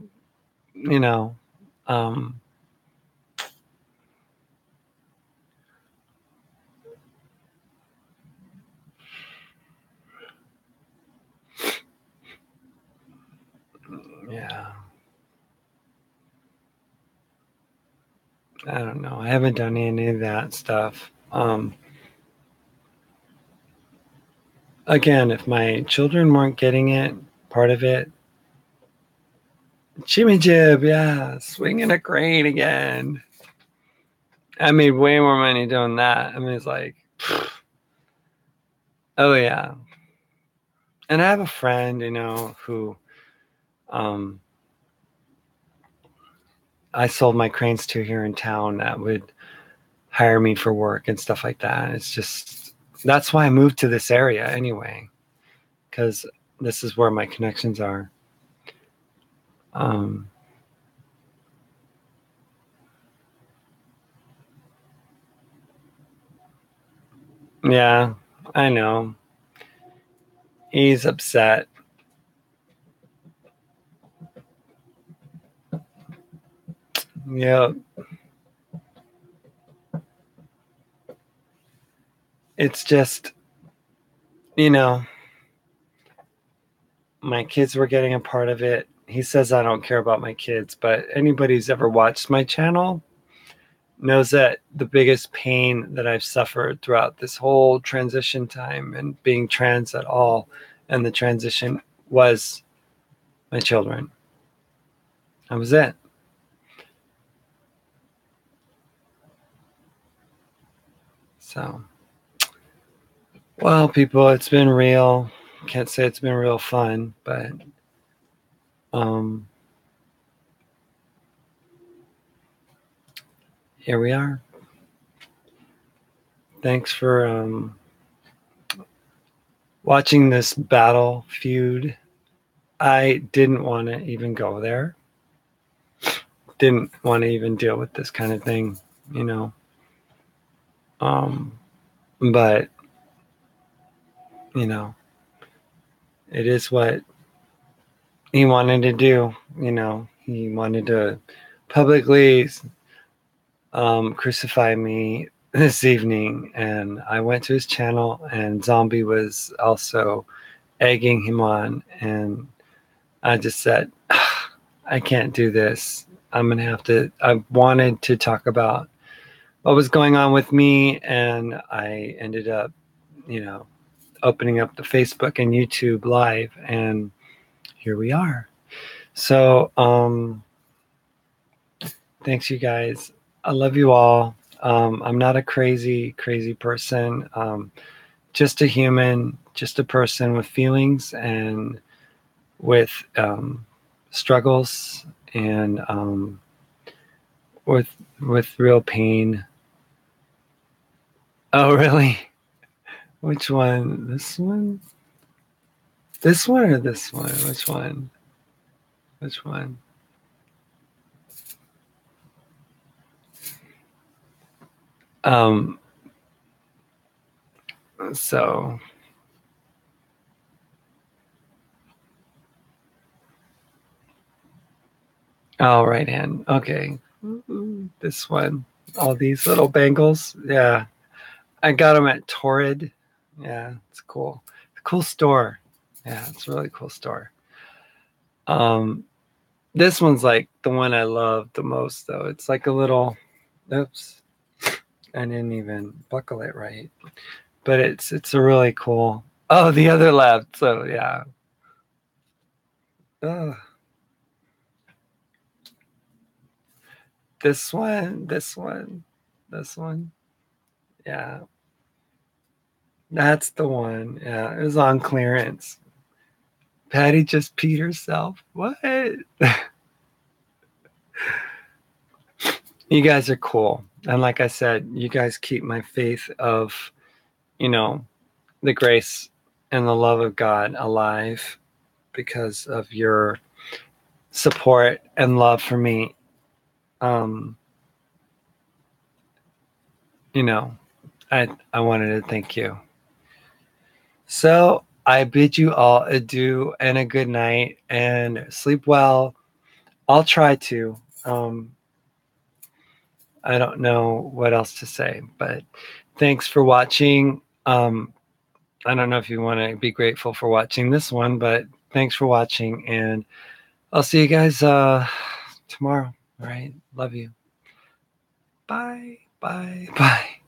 you know, um, yeah, I don't know. I haven't done any of that stuff. Again, if my children weren't getting it, part of it, Jimmy Jib, yeah, swinging a crane again. I made way more money doing that. I mean, it's like, oh yeah. And I have a friend, who um, I sold my cranes to here in town that would hire me for work and stuff like that. It's just, that's why I moved to this area anyway, because this is where my connections are. Um, yeah, I know. He's upset. Yeah, it's just, you know, my kids were getting a part of it. He says I don't care about my kids, but anybody who's ever watched my channel knows that the biggest pain that I've suffered throughout this whole transition time and being trans at all and the transition was my children. That was it. So, well, people, it's been real. Can't say it's been real fun, but um, here we are. Thanks for watching this battle feud. I didn't want to even go there. Didn't want to even deal with this kind of thing, you know. Um, but you know, it is what he wanted to do. You know, he wanted to publicly crucify me this evening, and I went to his channel, and Zombie was also egging him on, and I just said, I can't do this. I'm gonna have to. I wanted to talk about what was going on with me, and I ended up, opening up the Facebook and YouTube live, and here we are. So, thanks, you guys. I love you all. I'm not a crazy, crazy person. Just a human, just a person with feelings and with struggles and with real pain. Oh, really? Which one? This one? This one or this one? Which one? Which one? Um, so, oh, right hand. Okay. This one. All these little bangles. Yeah. I got them at Torrid. Yeah, it's cool. Cool store. Yeah, it's a really cool store. Um, this one's like the one I love the most, though. It's like a little, oops, I didn't even buckle it right, but it's a really cool. Oh, the other left. So yeah, Ugh. This one, this one, this one. Yeah, that's the one. Yeah, it was on clearance. Patty just peed herself. What? You guys are cool. And like I said, you guys keep my faith of, you know, the grace and the love of God alive because of your support and love for me. Um, you know, I wanted to thank you. So I bid you all adieu and a good night and sleep well. I'll try to. Um, I don't know what else to say, but thanks for watching. I don't know if you want to be grateful for watching this one, but thanks for watching, and I'll see you guys tomorrow. All right. Love you. Bye. Bye. Bye.